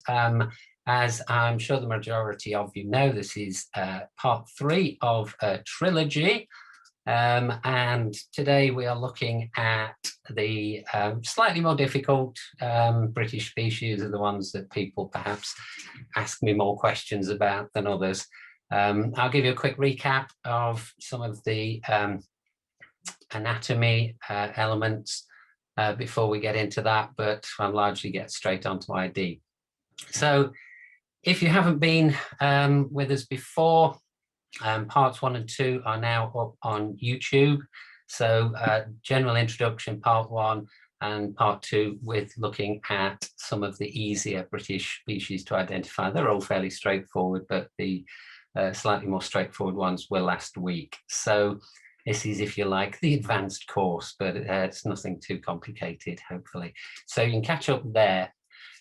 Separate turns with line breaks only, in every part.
As I'm sure the majority of you know, this is part 3 of a trilogy. And today we are looking at the slightly more difficult British species, are the ones that people perhaps ask me more questions about than others. I'll give you a quick recap of some of the anatomy elements before we get into that, but I'll largely get straight onto ID. So if you haven't been with us before, parts 1 and 2 are now up on YouTube. So general introduction, part 1, and part 2 with looking at some of the easier British species to identify. They're all fairly straightforward, but the slightly more straightforward ones were last week. So this is, if you like, the advanced course, but it's nothing too complicated, hopefully. So you can catch up there.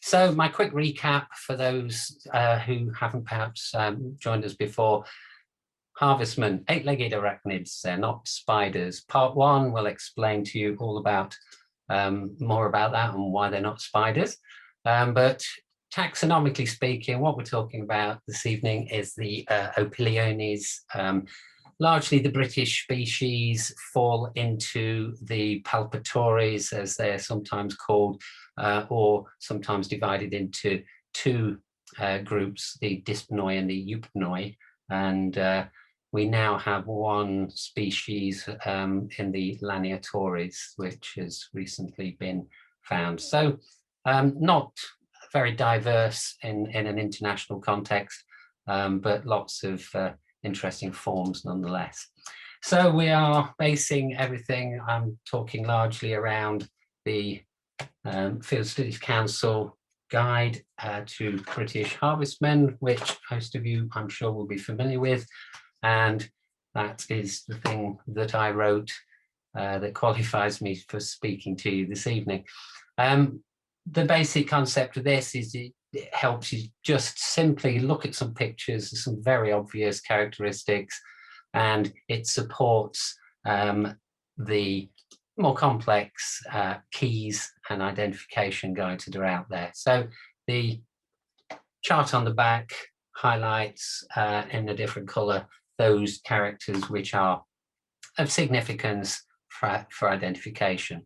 So my quick recap for those who haven't perhaps joined us before. Harvestmen, 8-legged arachnids, they're not spiders. Part 1 will explain to you all about more about that and why they're not spiders. But taxonomically speaking, what we're talking about this evening is the Opiliones. Largely the British species fall into the Palpatores, as they're sometimes called, or sometimes divided into 2 groups, the Dyspnoi and the Eupnoi. And we now have 1 species in the Laniatores, which has recently been found. So not very diverse in an international context, but lots of interesting forms nonetheless. So we are basing everything, I'm talking largely around the Field Studies Council guide to British Harvestmen, which most of you I'm sure will be familiar with. And that is the thing that I wrote that qualifies me for speaking to you this evening. The basic concept of this is it helps you just simply look at some pictures, some very obvious characteristics, and it supports the more complex keys and identification guides that are out there. So the chart on the back highlights in a different color those characters which are of significance for identification.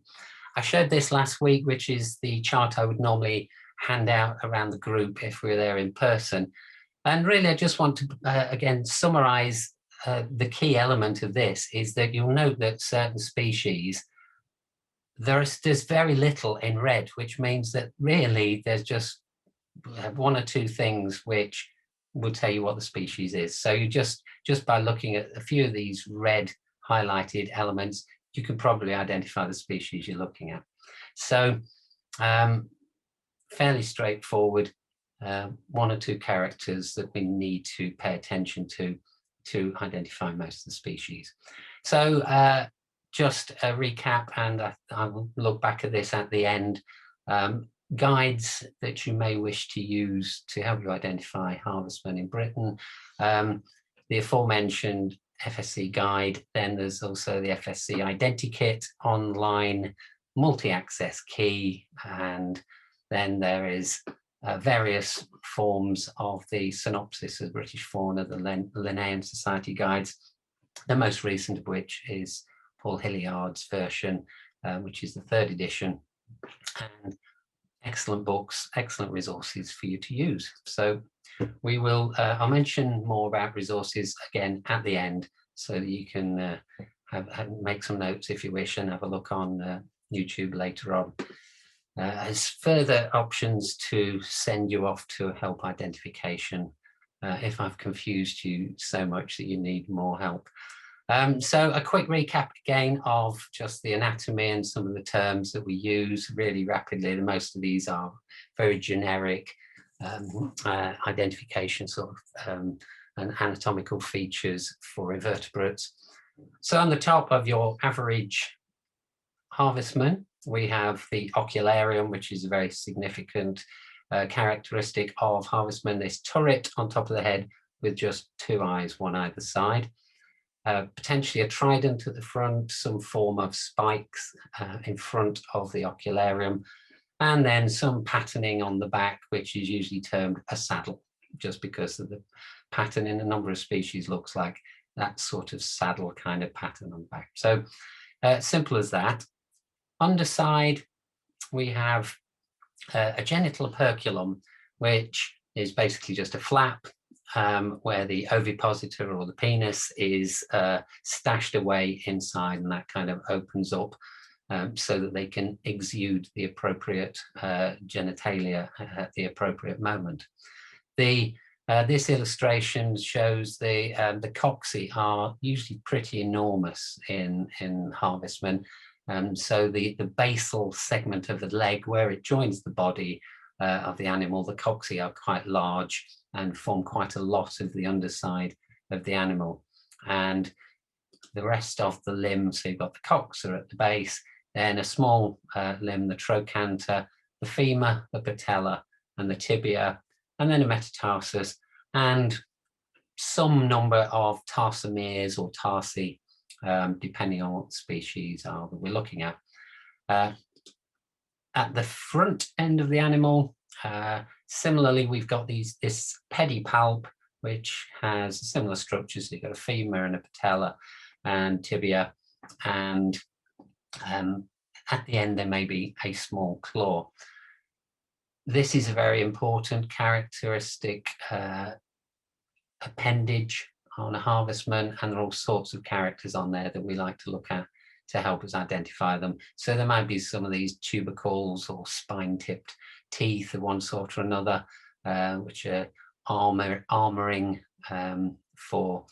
I showed this last week, which is the chart I would normally hand out around the group if we were there in person. And really, I just want to, again, summarize the key element of this is that you'll note that certain species, there's very little in red, which means that really there's just 1 or 2 things which will tell you what the species is. So you just by looking at a few of these red highlighted elements, you can probably identify the species you're looking at. So fairly straightforward, 1 or 2 characters that we need to pay attention to identify most of the species. So just a recap, and I will look back at this at the end. Guides that you may wish to use to help you identify Harvestmen in Britain. The aforementioned FSC guide, then there's also the FSC Identikit online multi-access key, and then there is various forms of the synopsis of British fauna, the Linnaean Society guides, the most recent of which is Paul Hilliard's version, which is the 3rd edition, and excellent books, excellent resources for you to use. So we will, I'll mention more about resources again at the end, so that you can make some notes if you wish and have a look on YouTube later on. As further options to send you off to help identification if I've confused you so much that you need more help. So a quick recap again of just the anatomy and some of the terms that we use really rapidly. Most of these are very generic identification sort of and anatomical features for invertebrates. So on the top of your average Harvestman, we have the Ocularium, which is a very significant characteristic of Harvestman, this turret on top of the head with just 2 eyes, 1 either side. Potentially a trident at the front, some form of spikes in front of the Ocularium. and then some patterning on the back, which is usually termed a saddle, just because of the pattern in a number of species looks like that sort of saddle kind of pattern on the back. So simple as that. Underside, we have a genital periculum, which is basically just a flap where the ovipositor or the penis is stashed away inside, and that kind of opens up so that they can exude the appropriate genitalia at the appropriate moment. This illustration shows the cocci are usually pretty enormous in Harvestmen. So the basal segment of the leg where it joins the body of the animal, the cocci are quite large and form quite a lot of the underside of the animal. And the rest of the limb, so you've got the coxa at the base, then a small limb, the trochanter, the femur, the patella, and the tibia, and then a metatarsus, and some number of tarsomeres or tarsi, depending on what species are that we're looking at. At the front end of the animal, similarly, we've got this pedipalp, which has similar structures. So you've got a femur and a patella and tibia, and at the end there may be a small claw. This is a very important characteristic appendage on a Harvestman, and there are all sorts of characters on there that we like to look at to help us identify them. So there might be some of these tubercles or spine-tipped teeth of one sort or another, which are armoring for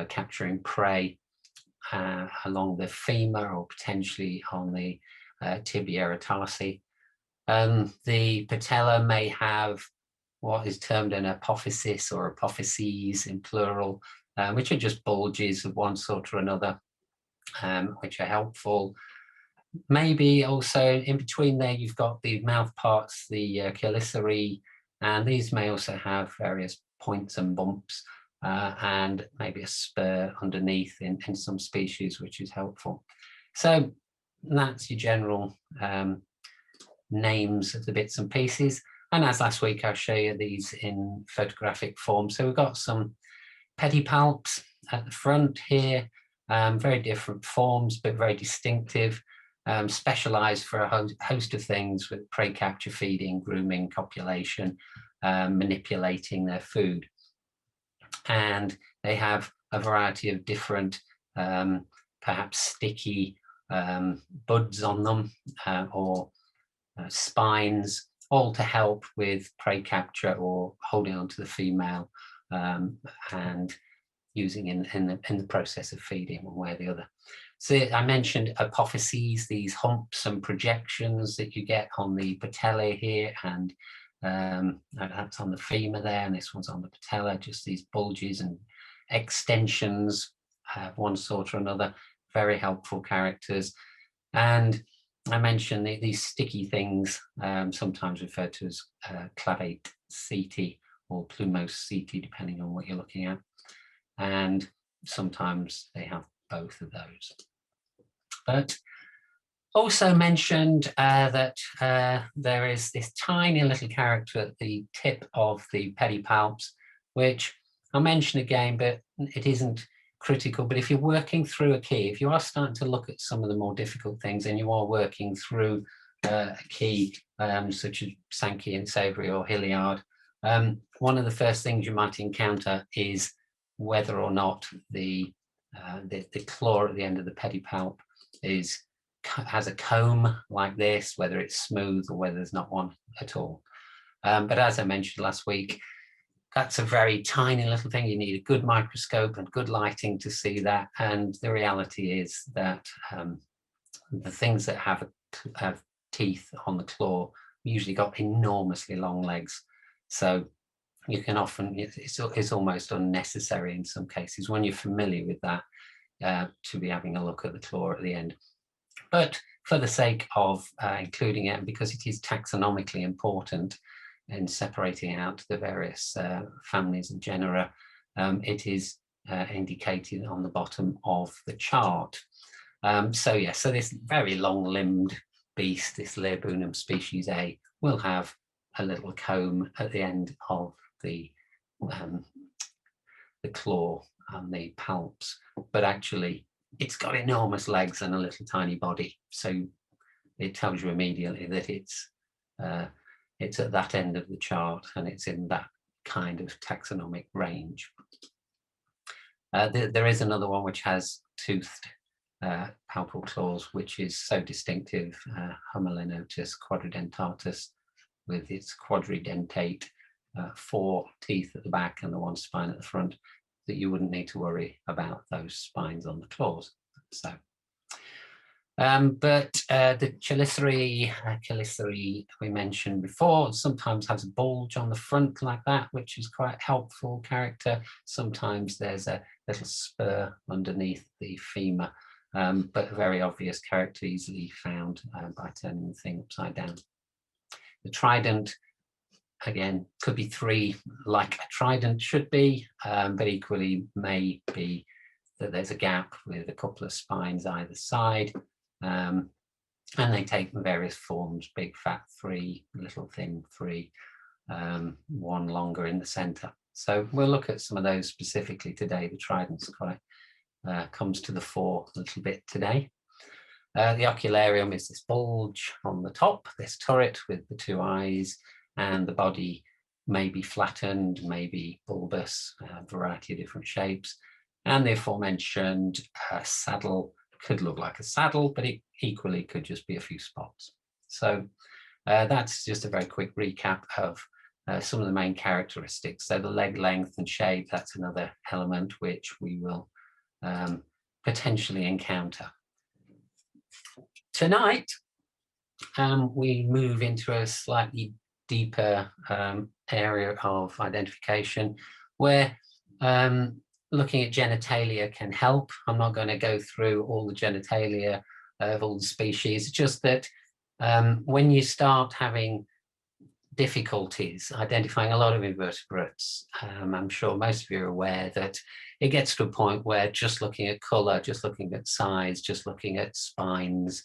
capturing prey along the femur or potentially on the tibia or tarsi. The patella may have what is termed an apophysis or apophyses in plural, which are just bulges of one sort or another, which are helpful. Maybe also in between there you've got the mouth parts, the chelicerae, and these may also have various points and bumps, and maybe a spur underneath in some species, which is helpful. So that's your general names of the bits and pieces. And as last week, I'll show you these in photographic form. So we've got some pedipalps at the front here, very different forms, but very distinctive, specialized for a host of things with prey capture, feeding, grooming, copulation, manipulating their food. And they have a variety of different, perhaps sticky buds on them or spines, all to help with prey capture or holding on to the female and using in the process of feeding one way or the other. So I mentioned apophyses, these humps and projections that you get on the patella here, and that's on the femur there, and this one's on the patella, just these bulges and extensions of one sort or another, very helpful characters. And I mentioned these sticky things, sometimes referred to as clavate setae or plumose setae, depending on what you're looking at. And sometimes they have both of those. But also mentioned that there is this tiny little character at the tip of the pedipalps, which I'll mention again, but it isn't critical. But if you're working through a key, if you are starting to look at some of the more difficult things and you are working through a key such as Sankey and Savory or Hilliard, one of the first things you might encounter is whether or not the claw at the end of the pedipalp has a comb like this, whether it's smooth or whether there's not one at all. But as I mentioned last week, that's a very tiny little thing. You need a good microscope and good lighting to see that. And the reality is that the things that have teeth on the claw usually got enormously long legs. So you can often, it's almost unnecessary in some cases when you're familiar with that to be having a look at the claw at the end. But for the sake of including it, and because it is taxonomically important in separating out the various families and genera, it is indicated on the bottom of the chart. So this very long-limbed beast, this Laburnum species A, will have a little comb at the end of the claw and the palps, but actually it's got enormous legs and a little tiny body. So it tells you immediately that it's at that end of the chart and it's in that kind of taxonomic range. There is another one which has toothed palpal claws, which is so distinctive, Homolenotus Quadridentatus, with its quadridentate 4 teeth at the back and the 1 spine at the front, that you wouldn't need to worry about those spines on the claws. So, but the chelicerae we mentioned before sometimes has a bulge on the front like that, which is quite helpful character. Sometimes there's a little spur underneath the femur, but a very obvious character, easily found by turning the thing upside down. The trident, again, could be 3 like a trident should be, but equally may be that there's a gap with a couple of spines either side, and they take various forms: big fat 3, little thin 3, 1 longer in the center. So we'll look at some of those specifically today. The trident's quite comes to the fore a little bit today. The ocularium is this bulge on the top, this turret with the 2 eyes, and the body may be flattened, may be bulbous, a variety of different shapes. And the aforementioned saddle could look like a saddle, but it equally could just be a few spots. So that's just a very quick recap of some of the main characteristics. So the leg length and shape, that's another element which we will potentially encounter. Tonight, we move into a slightly deeper area of identification where looking at genitalia can help. I'm not going to go through all the genitalia of all the species, just that when you start having difficulties identifying a lot of invertebrates, I'm sure most of you are aware that it gets to a point where just looking at colour, just looking at size, just looking at spines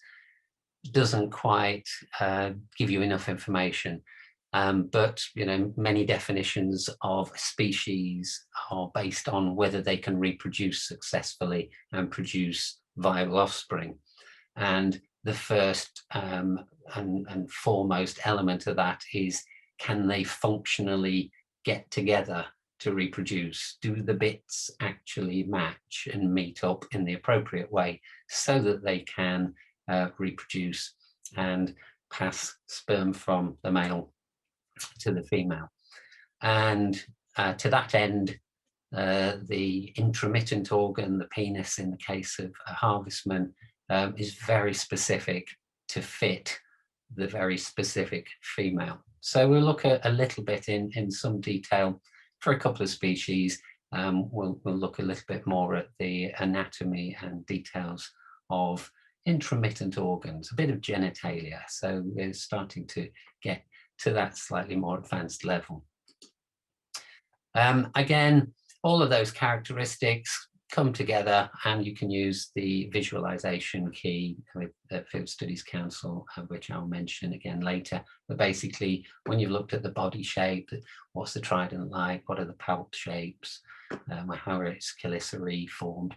doesn't quite give you enough information. But you know, many definitions of a species are based on whether they can reproduce successfully and produce viable offspring. And the first and foremost element of that is, can they functionally get together to reproduce? Do the bits actually match and meet up in the appropriate way so that they can reproduce and pass sperm from the male to the female? And to that end, the intromittent organ, the penis in the case of a harvestman, is very specific to fit the very specific female. So we'll look at a little bit in some detail for a couple of species. We'll look a little bit more at the anatomy and details of intromittent organs, a bit of genitalia. So we're starting to get to that slightly more advanced level. Again, all of those characteristics come together, and you can use the visualization key with the Field Studies Council, which I'll mention again later. But basically, when you've looked at the body shape, what's the trident like, what are the palp shapes, how are its chelicerae formed,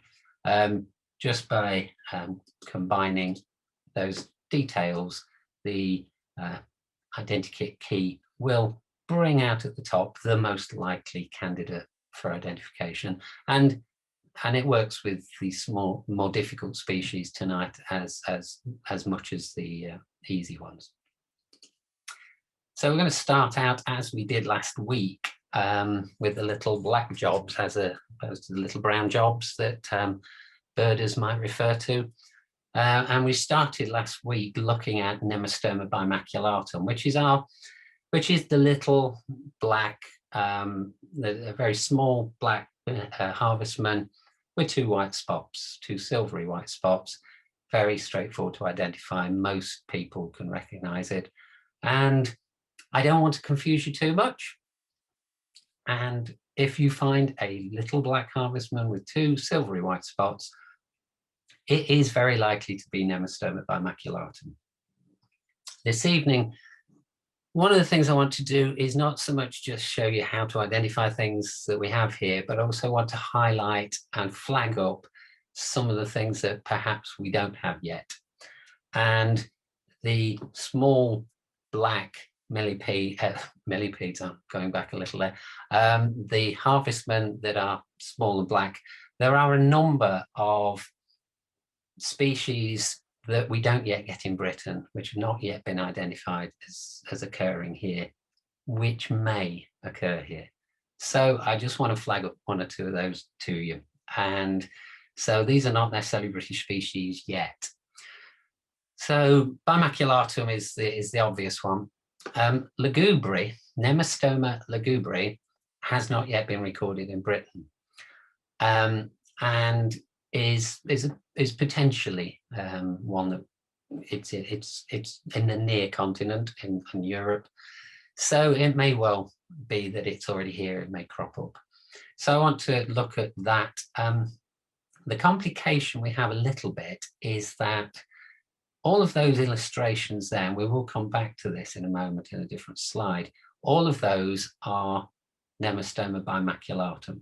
just by combining those details, the identikit key will bring out at the top the most likely candidate for identification. And it works with these more difficult species tonight as much as the easy ones. So we're going to start out as we did last week with the little black jobs as opposed to the little brown jobs that birders might refer to. And we started last week looking at Nemestoma Immaculatum, which is the little black, a very small black harvestman with 2 white spots, 2 silvery white spots. Very straightforward to identify. Most people can recognize it. And I don't want to confuse you too much. And if you find a little black harvestman with 2 silvery white spots, it is very likely to be Nemestoma Immaculatum. this evening, one of the things I want to do is not so much just show you how to identify things that we have here, but also want to highlight and flag up some of the things that perhaps we don't have yet. And the small black millipedes, I'm going back a little there, the harvestmen that are small and black, there are a number of species that we don't yet get in Britain, which have not yet been identified as occurring here, which may occur here. So I just want to flag up one or two of those to you. And so these are not necessarily British species yet. So Immaculatum is the obvious one. Lagoobri, Nemestoma Lagoobri, has not yet been recorded in Britain, and is potentially one that it's in the near continent in Europe. So it may well be that it's already here. It may crop up. So I want to look at that. The complication we have a little bit is that all of those illustrations there, and we will come back to this in a moment in a different slide, all of those are Nemestoma Immaculatum.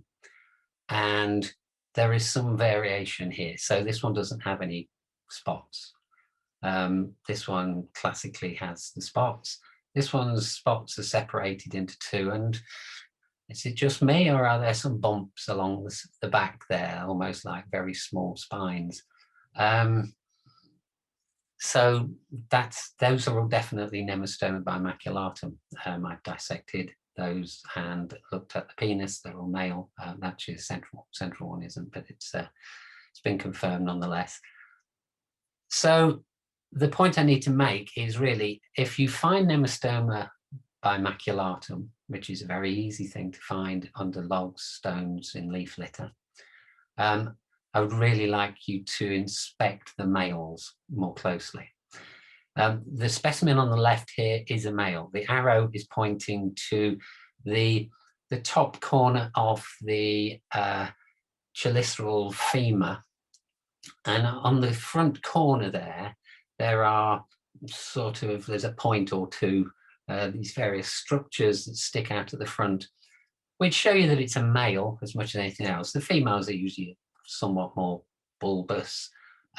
And there is some variation here. So this one doesn't have any spots. This one classically has the spots. This one's spots are separated into two. And is it just me, or are there some bumps along the back there, almost like very small spines? So those are all definitely Nemestoma Immaculatum. I've dissected those and looked at the penis. They're all male. Actually, the central one isn't, but it's been confirmed nonetheless. So the point I need to make is really, if you find Nemestoma Immaculatum, which is a very easy thing to find under logs, stones, in leaf litter, I would really like you to inspect the males more closely. The specimen on the left here is a male. The arrow is pointing to the top corner of the cheliceraal femur. And on the front corner there are there's a point or two, these various structures that stick out at the front, which show you that it's a male as much as anything else. The females are usually somewhat more bulbous,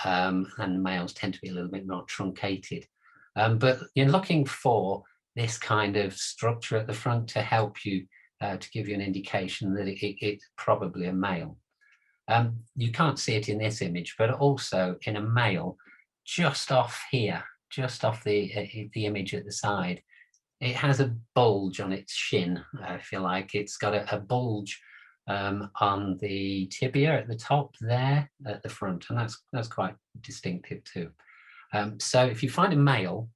and the males tend to be a little bit more truncated. But you're looking for this kind of structure at the front to help you, to give you an indication that it's probably a male. You can't see it in this image, but also in a male, just off here, just off the image at the side, it has a bulge on its shin, if you like. It's got a bulge on the tibia at the top there at the front, and that's quite distinctive too. So if you find a male,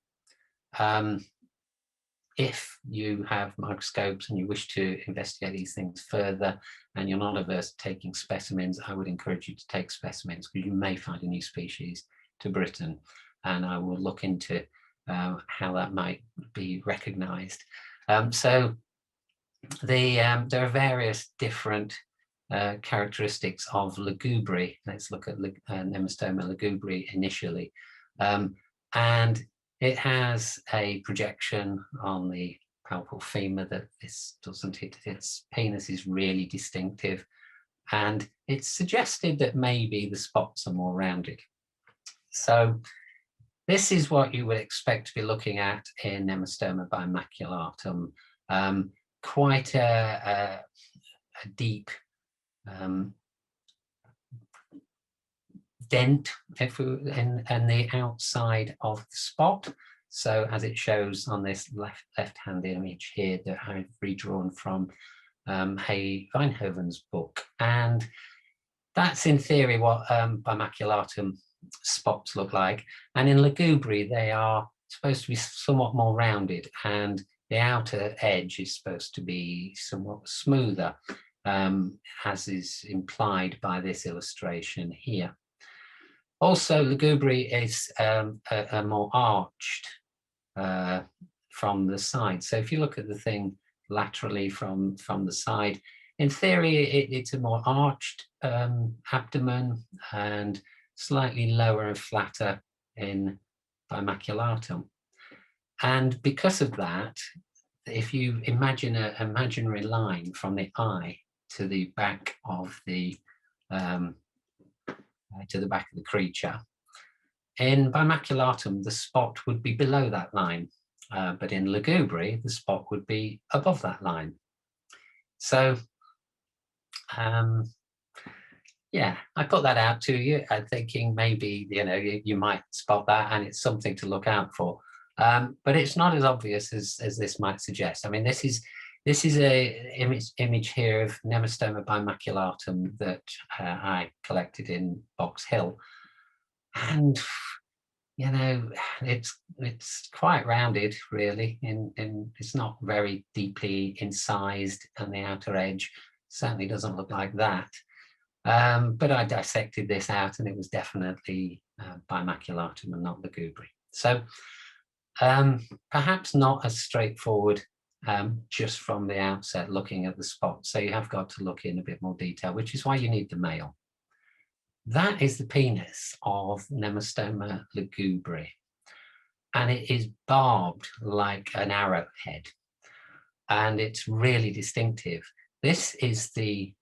if you have microscopes and you wish to investigate these things further and you're not averse to taking specimens, I would encourage you to take specimens, because you may find a new species to Britain, and I will look into how that might be recognized. So there are various different characteristics of Lagoobri. Let's look at Nemestoma Lagoobri initially. And it has a projection on the palpal femur that this doesn't. Its penis is really distinctive, and it's suggested that maybe the spots are more rounded. So this is what you would expect to be looking at in Nemestoma Immaculatum. Quite a deep dent in the outside of the spot. So as it shows on this left-hand image here that I've redrawn from Hay Weinhoven's book. And that's in theory what Immaculatum spots look like. And in Lagoobri, they are supposed to be somewhat more rounded, and the outer edge is supposed to be somewhat smoother, as is implied by this illustration here. Also, Lagoobri is a more arched from the side. So if you look at the thing laterally from the side, in theory, it's a more arched abdomen and slightly lower and flatter in Immaculatum. And because of that, if you imagine an imaginary line from the eye to the back of the creature, in Immaculatum, the spot would be below that line, but in Lagoobri, the spot would be above that line. So, yeah, I put that out to you, thinking maybe you might spot that, and it's something to look out for. But it's not as obvious as this might suggest. I mean, this is a image here of Nemostoma Immaculatum that I collected in Box Hill, and it's quite rounded, really. It's not very deeply incised, and the outer edge certainly doesn't look like that. But I dissected this out, and it was definitely Immaculatum and not Lagoobri. So perhaps not as straightforward just from the outset looking at the spot. So you have got to look in a bit more detail, which is why you need the male. That is the penis of Nemostoma Lagoobri, and it is barbed like an arrowhead, and it's really distinctive. This is the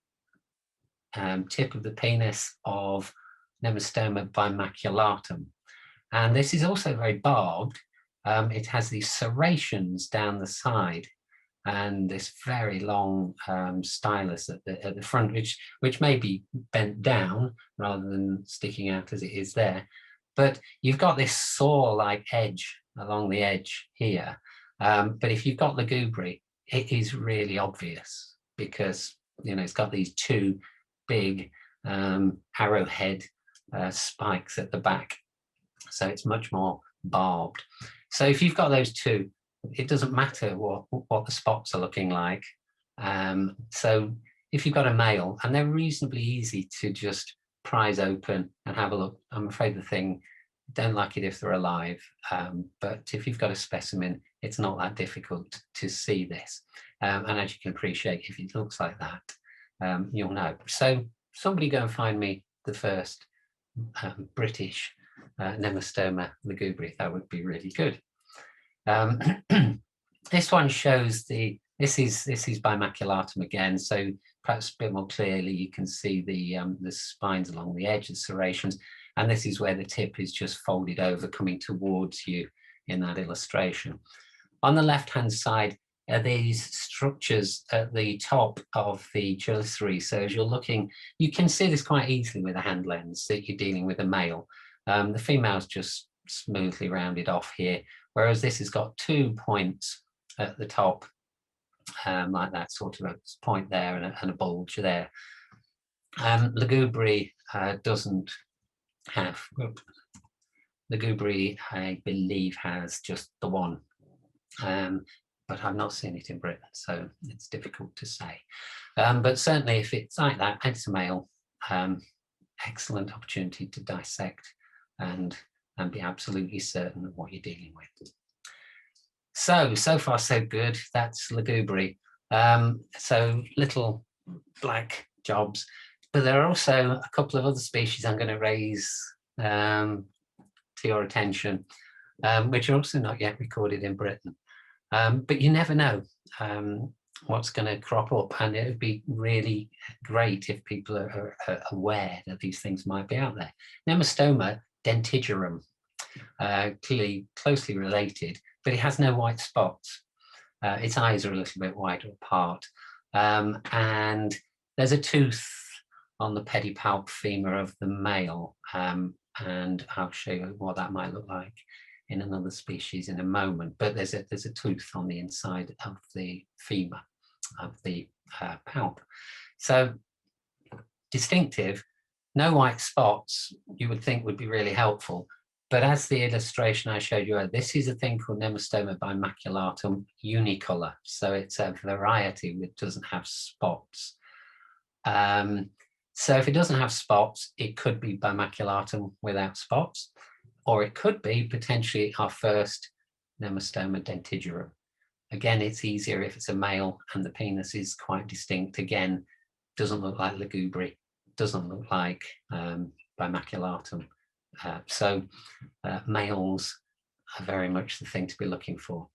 tip of the penis of Nemostoma Immaculatum, and this is also very barbed. It has these serrations down the side, and this very long stylus at the front, which may be bent down rather than sticking out as it is there. But you've got this saw-like edge along the edge here. But if you've got Lagoobri, it is really obvious, because it's got these two big arrowhead spikes at the back, so it's much more barbed. So if you've got those two, it doesn't matter what the spots are looking like. So if you've got a male, and they're reasonably easy to just prise open and have a look. I'm afraid the thing, don't like it if they're alive, but if you've got a specimen, it's not that difficult to see this. And as you can appreciate, if it looks like that, you'll know. So somebody go and find me the first British Nemostoma Lagoobri. That would be really good. This one shows this is Immaculatum again, so perhaps a bit more clearly you can see the spines along the edge, the serrations, and this is where the tip is just folded over, coming towards you in that illustration. On the left-hand side are these structures at the top of the chelicerae. So as you're looking, you can see this quite easily with a hand lens that you're dealing with a male. The female's just smoothly rounded off here, whereas this has got 2 points at the top, like that sort of a point there and a bulge there. Lagoobri doesn't have, Lagoobri, I believe, has just the one, but I've not seen it in Britain, so it's difficult to say. But certainly if it's like that, and it's a male, excellent opportunity to dissect and be absolutely certain of what you're dealing with. So far so good. That's Lagoobri. So little black jobs, but there are also a couple of other species I'm going to raise to your attention, which are also not yet recorded in Britain. But you never know what's going to crop up, and it would be really great if people are aware that these things might be out there. Nemostoma Dentium, clearly closely related, but it has no white spots. Its eyes are a little bit wider apart, and there's a tooth on the pedipalp femur of the male, and I'll show you what that might look like in another species in a moment. But there's a tooth on the inside of the femur of the palp. So distinctive, no white spots, you would think would be really helpful. But as the illustration I showed you, this is a thing called Nemostoma Immaculatum unicolor. So it's a variety which doesn't have spots. So if it doesn't have spots, it could be Immaculatum without spots, or it could be potentially our first Nemostoma Dentium. Again, it's easier if it's a male and the penis is quite distinct. Again, doesn't look like Lagoobri, doesn't look like Immaculatum. So males are very much the thing to be looking for.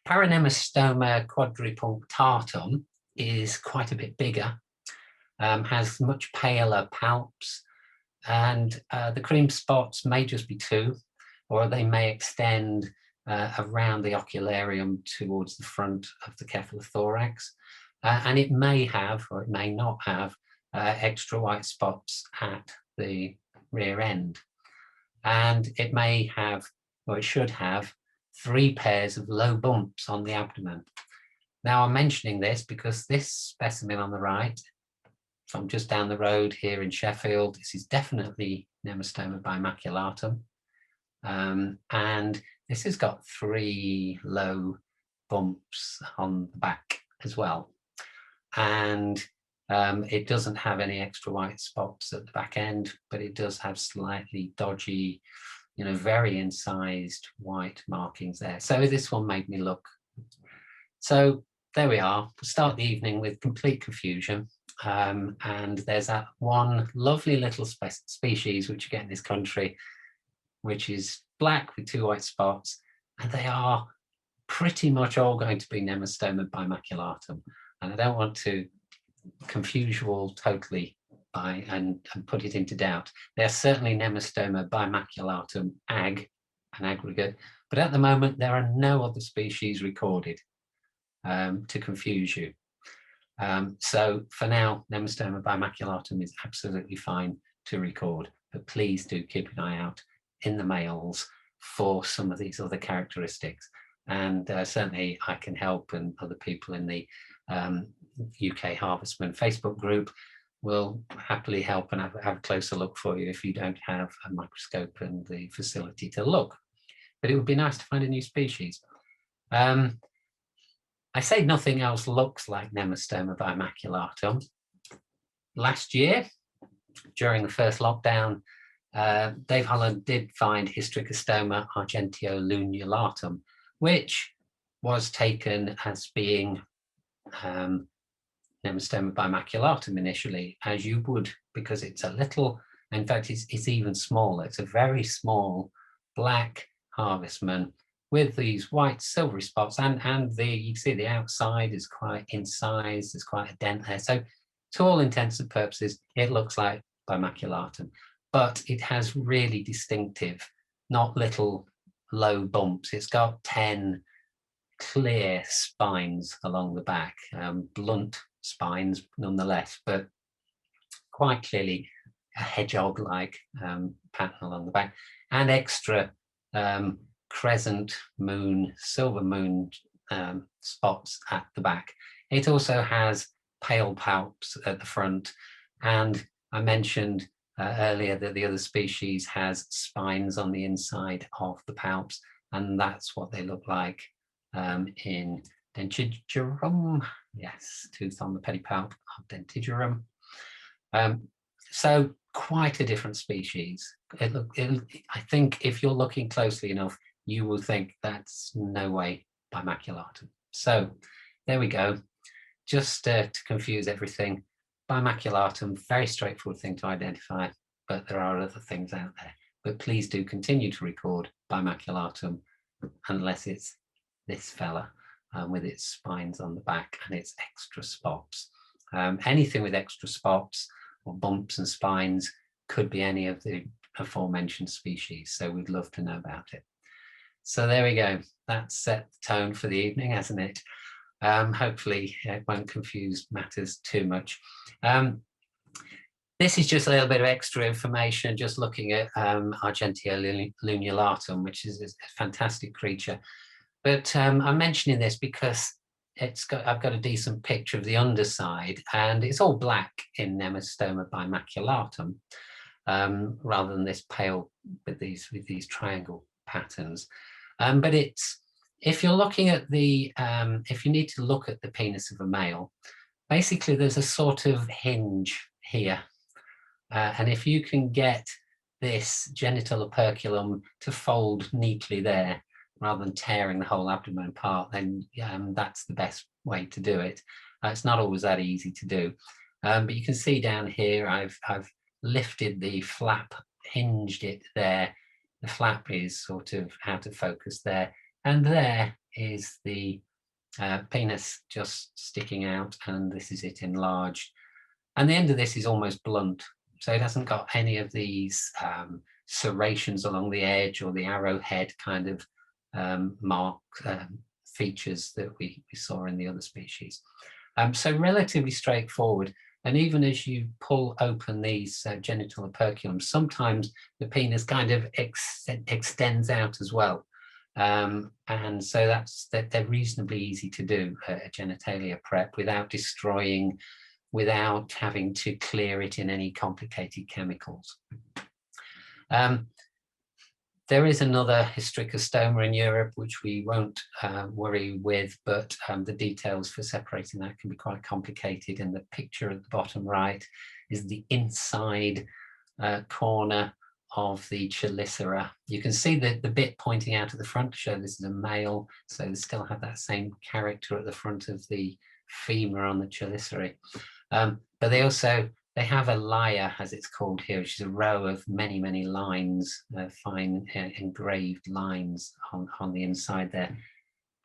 Nemostoma Quadridentatus is quite a bit bigger, has much paler palps, and the cream spots may just be 2, or they may extend around the ocularium towards the front of the cephalothorax. And it may have, or it may not have, extra white spots at the rear end. And it may have, or it should have, 3 pairs of low bumps on the abdomen. Now, I'm mentioning this because this specimen on the right, from just down the road here in Sheffield, this is definitely Nemestoma Bimaculatum. And this has got 3 low bumps on the back as well. And it doesn't have any extra white spots at the back end, but it does have slightly dodgy, very incised white markings there. So this one made me look. So there we are. We'll start the evening with complete confusion. And there's that one lovely little species which you get in this country, which is black with 2 white spots, and they are pretty much all going to be Nemestoma Bimaculatum. And I don't want to confuse you all totally and put it into doubt. They're certainly Nemestoma Bimaculatum an aggregate, but at the moment there are no other species recorded to confuse you. So for now, Nemestoma Bimaculatum is absolutely fine to record, but please do keep an eye out in the males for some of these other characteristics. And certainly I can help, and other people in the UK Harvestmen Facebook group will happily help and have a closer look for you if you don't have a microscope and the facility to look. But it would be nice to find a new species. I say nothing else looks like Nemestoma Bimaculatum. Last year, during the first lockdown, Dave Holland did find Hystricostoma Argentia Lumulatum, which was taken as being Nemestoma Bimaculatum initially, as you would, because it's a little, in fact, it's even smaller. It's a very small black Harvestman with these white silvery spots, and you can see the outside is quite incised, there's quite a dent there. So to all intents and purposes, it looks like Bimaculatum, but it has really distinctive, not little low bumps. It's got 10 clear spines along the back, blunt spines nonetheless, but quite clearly a hedgehog-like pattern along the back, and extra crescent moon, silver moon spots at the back. It also has pale palps at the front, and I mentioned earlier that the other species has spines on the inside of the palps, and that's what they look like in Dentigerum. Yes, tooth on the pedipalp of Dentigerum. So quite a different species. I think if you're looking closely enough, you will think that's no way Bimaculatum. So there we go. Just to confuse everything, Bimaculatum, very straightforward thing to identify, but there are other things out there. But please do continue to record Bimaculatum unless it's this fella with its spines on the back and its extra spots. Anything with extra spots or bumps and spines could be any of the aforementioned species, so we'd love to know about it. So there we go. That's set the tone for the evening, hasn't it? Hopefully it won't confuse matters too much. This is just a little bit of extra information, just looking at Argentia Lumulatum, which is a fantastic creature. But I'm mentioning this because I've got a decent picture of the underside, and it's all black in Nemestoma Bimaculatum, rather than this pale with these triangle patterns. But if you're looking at if you need to look at the penis of a male, basically there's a sort of hinge here. And if you can get this genital operculum to fold neatly there, rather than tearing the whole abdomen apart, then that's the best way to do it. It's not always that easy to do. But you can see down here, I've lifted the flap, hinged it there. the flap is sort of out of focus there. And there is the penis just sticking out, and this is it enlarged. And the end of this is almost blunt. So it hasn't got any of these serrations along the edge or the arrowhead kind of mark features that we saw in the other species. So relatively straightforward. And even as you pull open these genital operculums, sometimes the penis kind of extends out as well. And so they're reasonably easy to do a genitalia prep without destroying, without having to clear it in any complicated chemicals. There is another hystricostoma in Europe, which we won't worry with, but the details for separating that can be quite complicated. And the picture at the bottom right is the inside corner of the chelicera. You can see the bit pointing out at the front to show this is a male, so they still have that same character at the front of the femur on the chelicerae. But they have a lyre, as it's called here, which is a row of many, many lines, fine engraved lines on the inside there.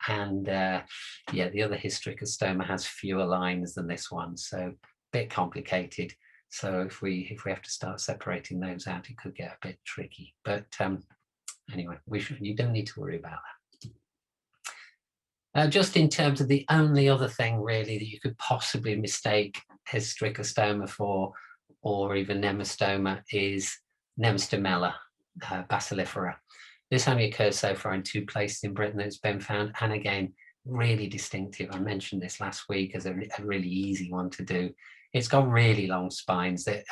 And yeah, the other hystricostoma has fewer lines than this one, so a bit complicated. So if we have to start separating those out, it could get a bit tricky. But anyway, you don't need to worry about that. Just in terms of the only other thing really that you could possibly mistake hystricostoma for, or even nemostoma, is Nemestomela Basilifera. This only occurs so far in 2 places in Britain that it's been found, and again, really distinctive. I mentioned this last week as a really easy one to do. It's got really long spines that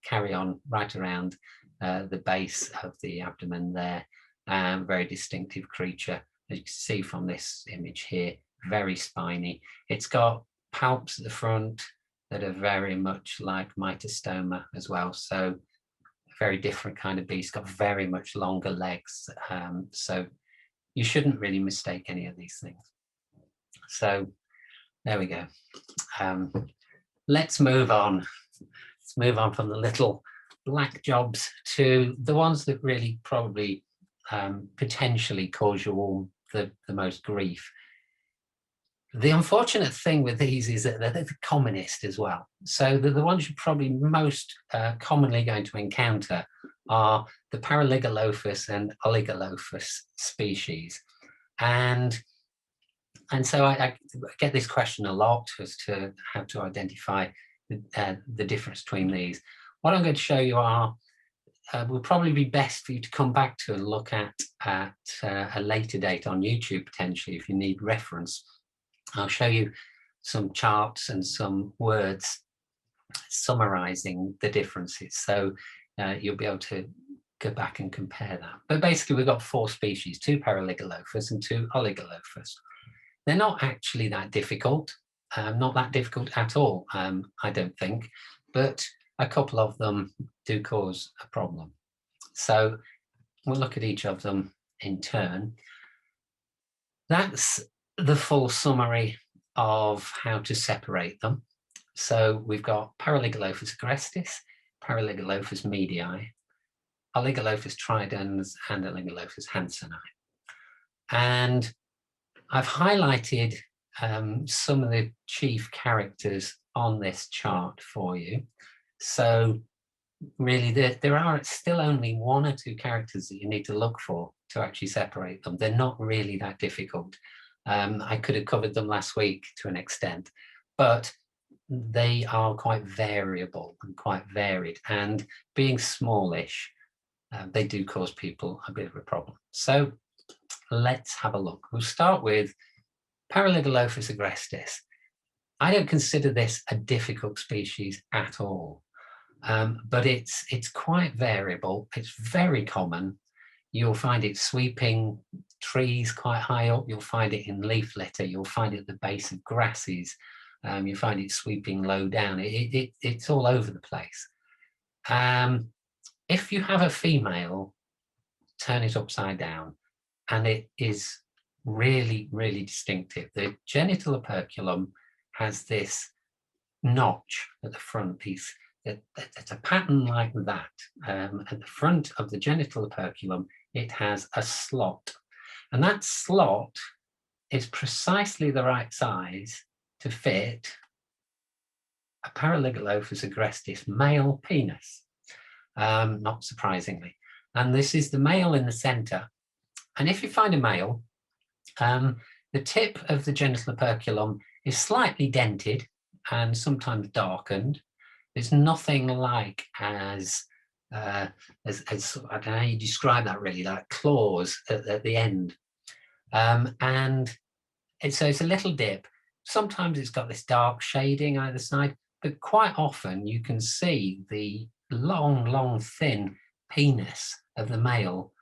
carry on right around the base of the abdomen there. Very distinctive creature. As you can see from this image here, very spiny. It's got palps at the front that are very much like Mitostoma as well. So a very different kind of beast, got very much longer legs. So you shouldn't really mistake any of these things. So there we go. Let's move on. Let's move on from the little black jobs to the ones that really probably potentially cause you all the most grief. The unfortunate thing with these is that they're the commonest as well. So the ones you're probably most commonly going to encounter are the Paralegal and Oligolophus species. And so I get this question a lot as to how to identify the difference between these. What I'm going to show you are will probably be best for you to come back to and look at a later date on YouTube, potentially, if you need reference. I'll show you some charts and some words summarizing the differences. So you'll be able to go back and compare that. But basically, we've got 4 species, 2 Paralegal and 2 Oligolophus. They're not actually that difficult, not that difficult at all, I don't think, but a couple of them do cause a problem. So we'll look at each of them in turn. That's the full summary of how to separate them. So we've got Paralegal Aggressis, Paralegal medii, Oligolophus tridens, and Oligolophus hanseni. And I've highlighted some of the chief characters on this chart for you. So really there are still only 1 or 2 characters that you need to look for to actually separate them. They're not really that difficult. I could have covered them last week to an extent, but they are quite variable and quite varied, and being smallish, they do cause people a bit of a problem. So let's have a look. We'll start with Paralegal Aggressis. I don't consider this a difficult species at all, but it's quite variable. It's very common. You'll find it sweeping trees quite high up. You'll find it in leaf litter. You'll find it at the base of grasses. You find it sweeping low down. It's all over the place. If you have a female, turn it upside down, and it is really, really distinctive. The genital operculum has this notch at the front piece. It's a pattern like that. At the front of the genital operculum it has a slot. And that slot is precisely the right size to fit a Paralegal Aggressis male penis, not surprisingly. And this is the male in the center. And if you find a male, the tip of the genital periculum is slightly dented and sometimes darkened. There's nothing like as I don't know how you describe that really, like claws at the end. And so it's a little dip. Sometimes it's got this dark shading either side, but quite often you can see the long, thin penis of the male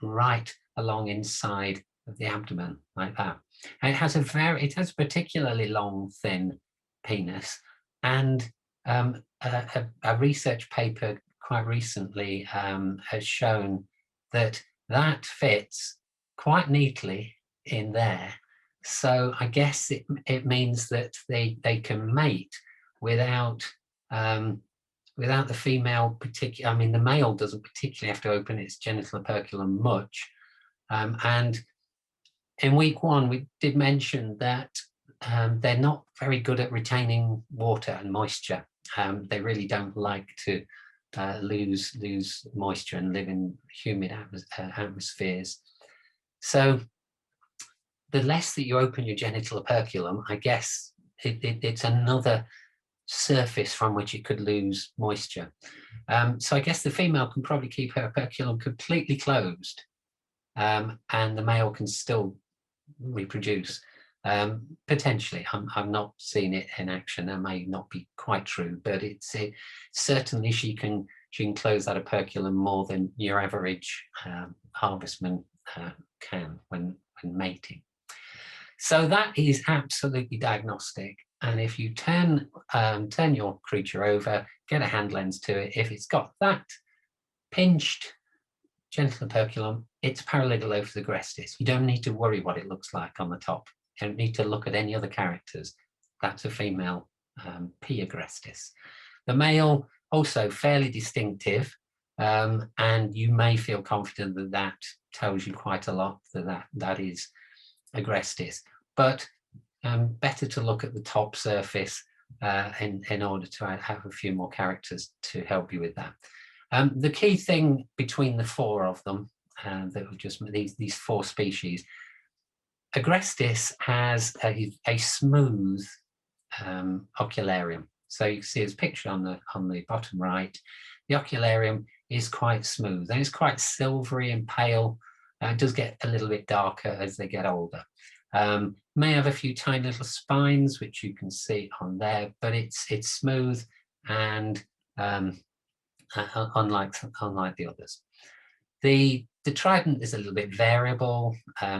right along inside of the abdomen, like that. And it has a particularly long, thin penis. And a research paper quite recently has shown that that fits quite neatly in there. So I guess it means that they can mate without the female particular. I mean, the male doesn't particularly have to open its genital periculum much. And in week 1, we did mention that they're not very good at retaining water and moisture. They really don't like to lose moisture and live in humid atmospheres. So the less that you open your genital periculum, I guess it's another surface from which it could lose moisture. So I guess the female can probably keep her periculum completely closed, and the male can still reproduce. Potentially, I've not seen it in action. That may not be quite true, but certainly she can close that operculum more than your average harvestman can when mating. So that is absolutely diagnostic. And if you turn your creature over, get a hand lens to it, if it's got that pinched genital periculum, it's Paralegal Aggressis. You don't need to worry what it looks like on the top. You don't need to look at any other characters. That's a female P. Aggressis. The male, also fairly distinctive, and you may feel confident that that tells you quite a lot that is Aggressis. But better to look at the top surface in order to have a few more characters to help you with that. The key thing between the 4 of them, that we've just these 4 species, Aggressis has a smooth ocularium. So you can see his picture on the bottom right. The ocularium is quite smooth and it's quite silvery and pale. It does get a little bit darker as they get older. May have a few tiny little spines, which you can see on there, but it's smooth and unlike the others. The trident is a little bit variable.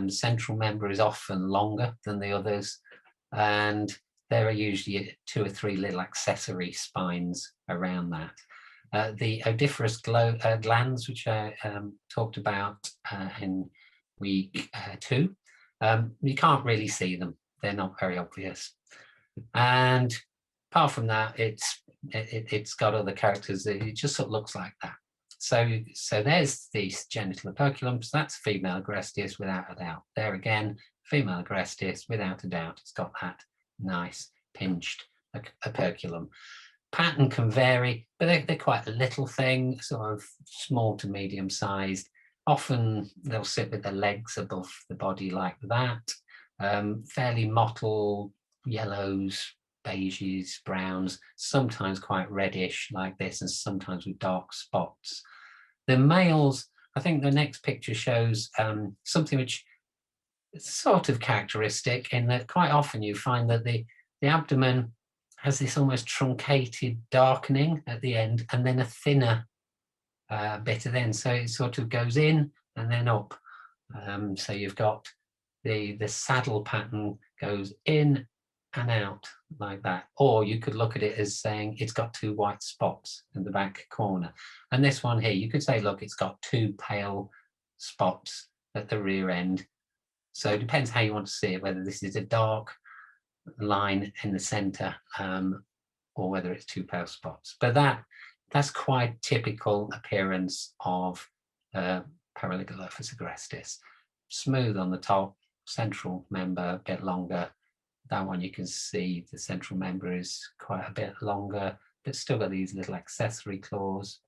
Central member is often longer than the others, and there are usually 2 or 3 little accessory spines around that. The odoriferous glands, which I talked about in week 2, you can't really see them. They're not very obvious. And apart from that, it's got other characters. It just sort of looks like that. So there's the genital periculum. So that's female Aggressis without a doubt. There again, female Aggressis without a doubt. It's got that nice pinched operculum. Pattern can vary, but they're quite a little thing, sort of small to medium sized. Often they'll sit with their legs above the body like that. Fairly mottled yellows, beiges, browns, sometimes quite reddish like this, and sometimes with dark spots. The males, I think the next picture shows something which is sort of characteristic in that quite often you find that the abdomen has this almost truncated darkening at the end and then a thinner bit at the end. So it sort of goes in and then up. So you've got the saddle pattern goes in and out like that. Or you could look at it as saying it's got 2 white spots in the back corner. And this one here, you could say, look, it's got 2 pale spots at the rear end. So it depends how you want to see it, whether this is a dark line in the center or whether it's 2 pale spots. But that's quite typical appearance of Paralegal Aggressis. Smooth on the top, central member a bit longer. That one you can see the central member is quite a bit longer, but still got these little accessory claws,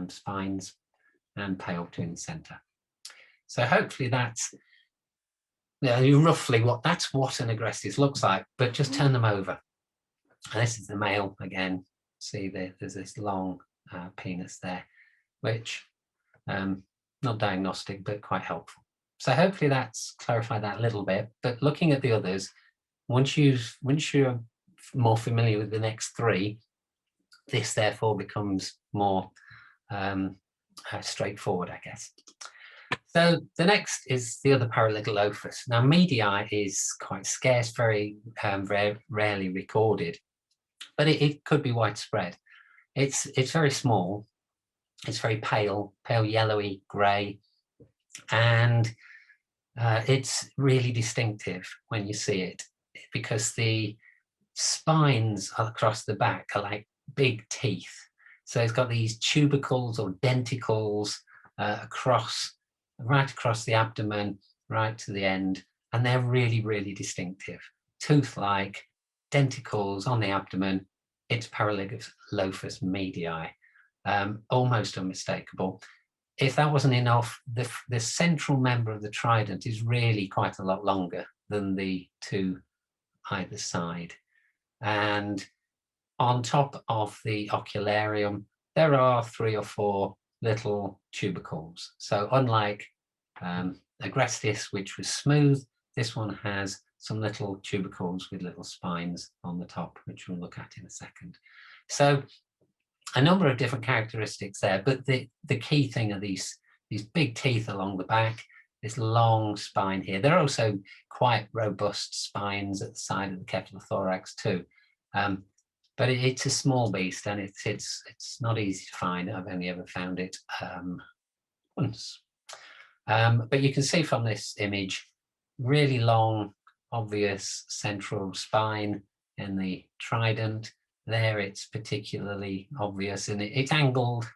spines, and pale between the centre. So hopefully that's roughly what an Aggressis looks like, but just turn them over. And this is the male again. See there's this long penis there, which not diagnostic, but quite helpful. So hopefully that's clarified that a little bit. But looking at the others, once you're more familiar with the next three, this therefore becomes more straightforward, I guess. So the next is the other Paralegal. Now, medii is quite scarce, very rarely recorded, but it could be widespread. It's very small. It's very pale yellowy grey, and it's really distinctive when you see it, because the spines across the back are like big teeth. So it's got these tubercles or denticles right across the abdomen, right to the end, and they're really, really distinctive. Tooth-like denticles on the abdomen. It's Paralegal medii, almost unmistakable. If that wasn't enough, the central member of the trident is really quite a lot longer than the two either side. And on top of the ocularium, there are 3 or 4 little tubercles. So unlike Aggressis, which was smooth, this one has some little tubercles with little spines on the top, which we'll look at in a second. So a number of different characteristics there, but the key thing are these big teeth along the back, this long spine here. There are also quite robust spines at the side of the cephalothorax too. But it's a small beast, and it's not easy to find. I've only ever found it once. But you can see from this image, really long, obvious central spine in the trident. There it's particularly obvious, and it's angled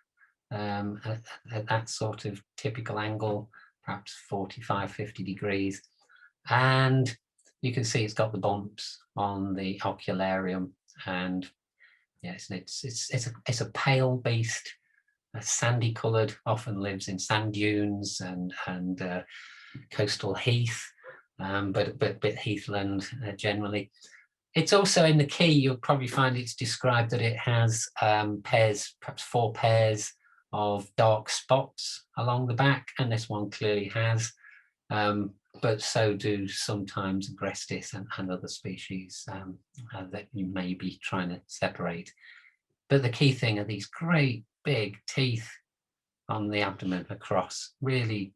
at that sort of typical angle, perhaps 45, 50 degrees. And you can see it's got the bumps on the ocularium, and yes, it's a pale beast, sandy coloured, often lives in sand dunes and coastal heath, but heathland generally. It's also in the key, you'll probably find it's described that it has pairs, perhaps 4 pairs of dark spots along the back, and this one clearly has, but so do sometimes Aggressis and other species that you may be trying to separate. But the key thing are these great big teeth on the abdomen across. Really,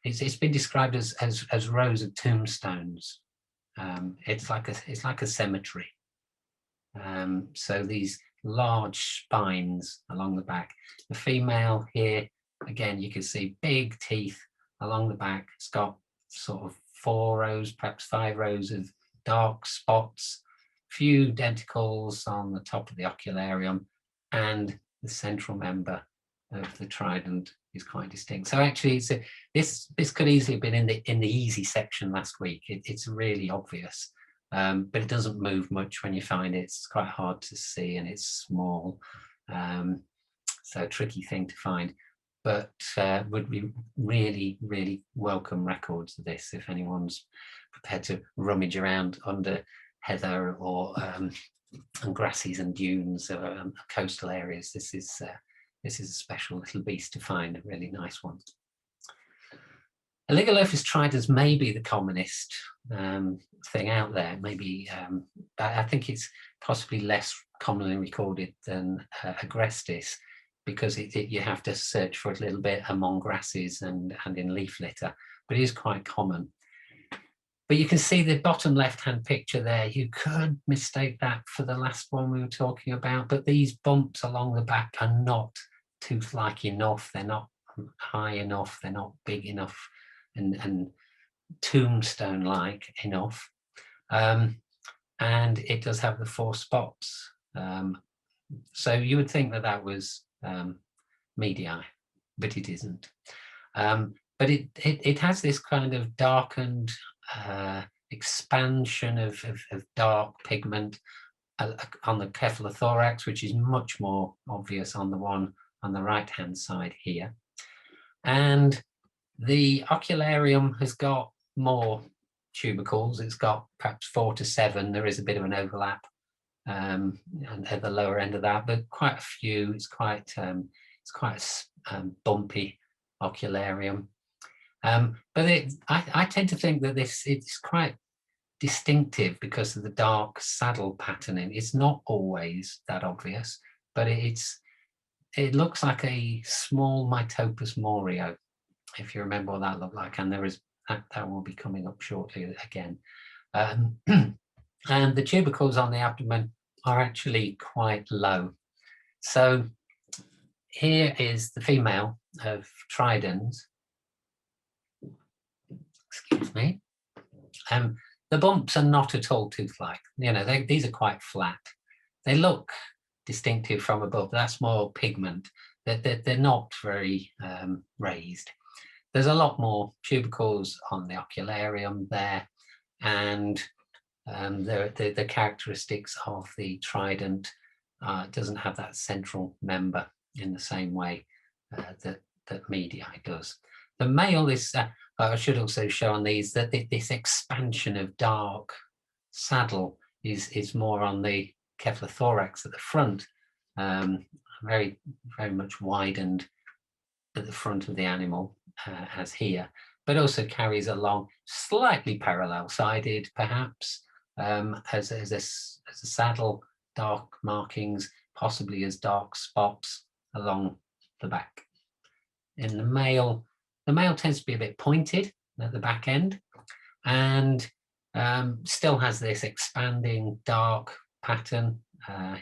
it's been described as rows of tombstones. It's like a cemetery. So these large spines along the back. The female here, again, you can see big teeth along the back. It's got sort of 4 rows, perhaps 5 rows of dark spots, few denticles on the top of the ocularium, and the central member of the trident is quite distinct. So actually, this could easily have been in the easy section last week. It's really obvious, but it doesn't move much when you find it. It's quite hard to see, and it's small, so a tricky thing to find. But would be really, really welcome records of this if anyone's prepared to rummage around under heather or grasses and dunes or coastal areas. This is a special little beast to find, a really nice one. Oligolophus tridens may be the commonest thing out there. Maybe I think it's possibly less commonly recorded than Aggressis, because you have to search for it a little bit among grasses and in leaf litter, but it is quite common. But you can see the bottom left-hand picture there. You could mistake that for the last one we were talking about, but these bumps along the back are not tooth-like enough. They're not high enough. They're not big enough and tombstone-like enough. And it does have the 4 spots. So you would think that was medii. but it isn't. But it has this kind of darkened expansion of dark pigment on the cephalothorax, which is much more obvious on the one on the right hand side here. And the ocularium has got more tubercles. It's got perhaps 4 to 7. There is a bit of an overlap and at the lower end of that, but quite a few. It's quite a bumpy ocularium. But I tend to think that it's quite distinctive because of the dark saddle patterning. It's not always that obvious, but it looks like a small Mitopus moreo, if you remember what that looked like, and there is that will be coming up shortly again. And the tubercles on the abdomen are actually quite low. So here is the female of Trident. Excuse me. The bumps are not at all tooth-like. You know, these are quite flat. They look distinctive from above. That's more pigment. They're not very raised. There's a lot more tubercles on the ocularium there, and the characteristics of the Trident doesn't have that central member in the same way that medii does. The male is, I should also show on these that this expansion of dark saddle is more on the cephalothorax at the front, very, very much widened at the front of the animal as here, but also carries along slightly parallel-sided, perhaps, as a saddle, dark markings, possibly as dark spots along the back. In the male tends to be a bit pointed at the back end, and still has this expanding dark pattern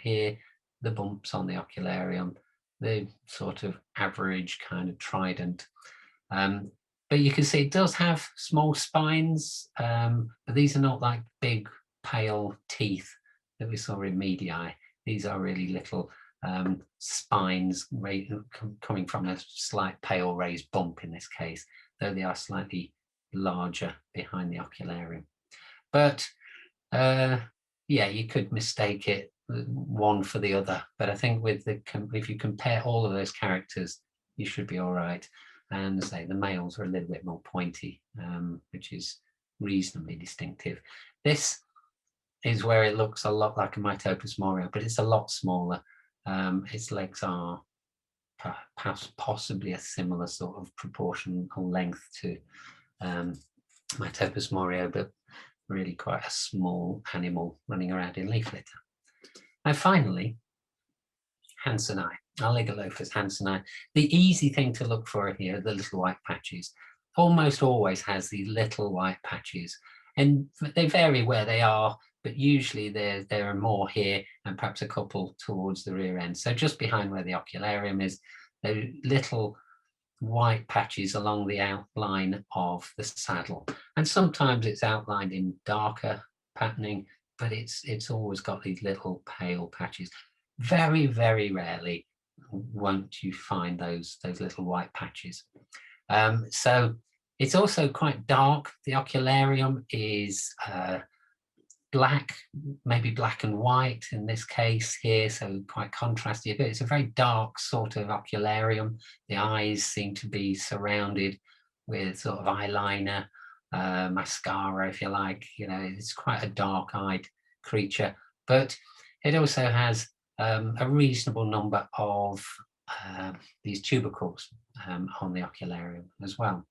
here, the bumps on the ocularium, the sort of average kind of Trident. But you can see it does have small spines, but these are not like big pale teeth that we saw in medii. These are really little spines coming from a slight pale raised bump in this case, though they are slightly larger behind the ocularium. But yeah, you could mistake it one for the other, but I think with if you compare all of those characters, you should be all right. And say the males are a little bit more pointy, which is reasonably distinctive. This is where it looks a lot like a Mitopus moreo, but it's a lot smaller. Its legs are possibly a similar sort of proportional length to Mitopus moreo, but really quite a small animal running around in leaf litter. And finally, Hansenii, Oligolophus hansenii. The easy thing to look for here are the little white patches. Almost always has these little white patches, and they vary where they are, but usually there are more here and perhaps a couple towards the rear end. So just behind where the ocularium is, there are little white patches along the outline of the saddle. And sometimes it's outlined in darker patterning, but it's always got these little pale patches. Very, very rarely won't you find those little white patches. So it's also quite dark. The ocularium is black, maybe black and white in this case here, so quite contrasty, but it's a very dark sort of ocularium. The eyes seem to be surrounded with sort of eyeliner, mascara, if you like. You know, it's quite a dark-eyed creature, but it also has a reasonable number of these tubercles on the ocularium as well.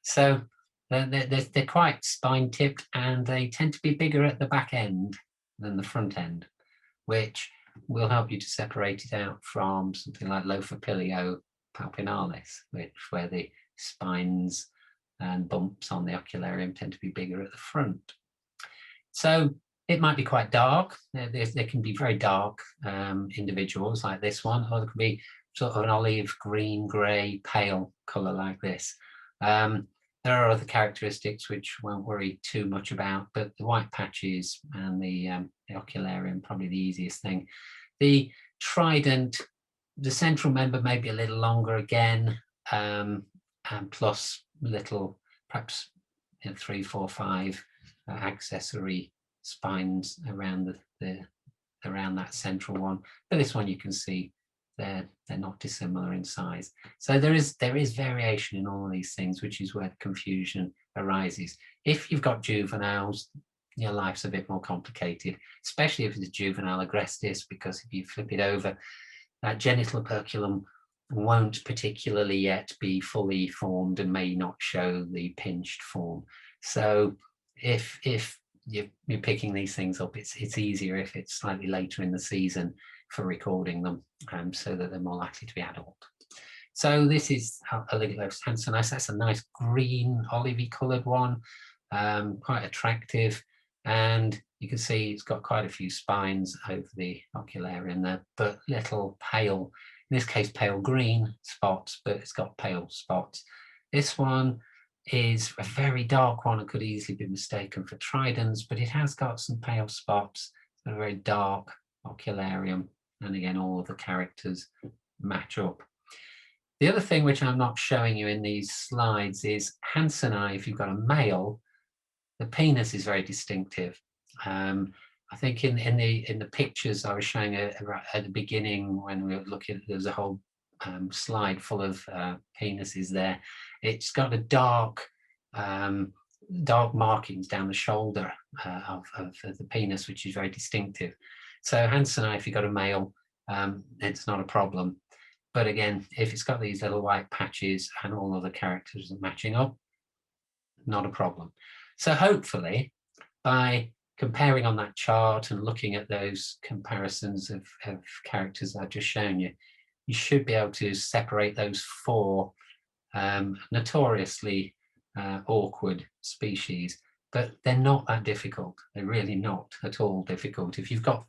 So they're quite spine-tipped, and they tend to be bigger at the back end than the front end, which will help you to separate it out from something like Lophopilio palpinalis, where the spines and bumps on the ocularium tend to be bigger at the front. So it might be quite dark. There can be very dark individuals like this one, or there could be sort of an olive, green, grey, pale colour like this. There are other characteristics which won't worry too much about, but the white patches and the ocularium, probably the easiest thing. The Trident, the central member may be a little longer again, and plus little, perhaps 3, 4, 5 accessory spines around around that central one. But this one you can see they're not dissimilar in size. So there is variation in all of these things, which is where the confusion arises. If you've got juveniles, your life's a bit more complicated, especially if it's a juvenile Aggressis, because if you flip it over, that genital periculum won't particularly yet be fully formed and may not show the pinched form. So if you're picking these things up, it's easier if it's slightly later in the season for recording them, so that they're more likely to be adult. So this is Oligolophus hansenis. That's a nice green, olivey coloured one, quite attractive. And you can see it's got quite a few spines over the ocularium there, but little pale, in this case pale green spots, but it's got pale spots. This one is a very dark one and could easily be mistaken for Tridents, but it has got some pale spots, a very dark ocularium, and again all of the characters match up. The other thing which I'm not showing you in these slides is hanseni. If you've got a male, the penis is very distinctive. I think in the pictures I was showing at the beginning when we were looking, there was a whole slide full of penises there. It's got a dark markings down the shoulder of the penis, which is very distinctive. So hanseni, if you've got a male, it's not a problem. But again, if it's got these little white patches and all other characters are matching up, not a problem. So hopefully, by comparing on that chart and looking at those comparisons of characters I've just shown you, you should be able to separate those 4 notoriously awkward species, but they're not that difficult. They're really not at all difficult. If you've got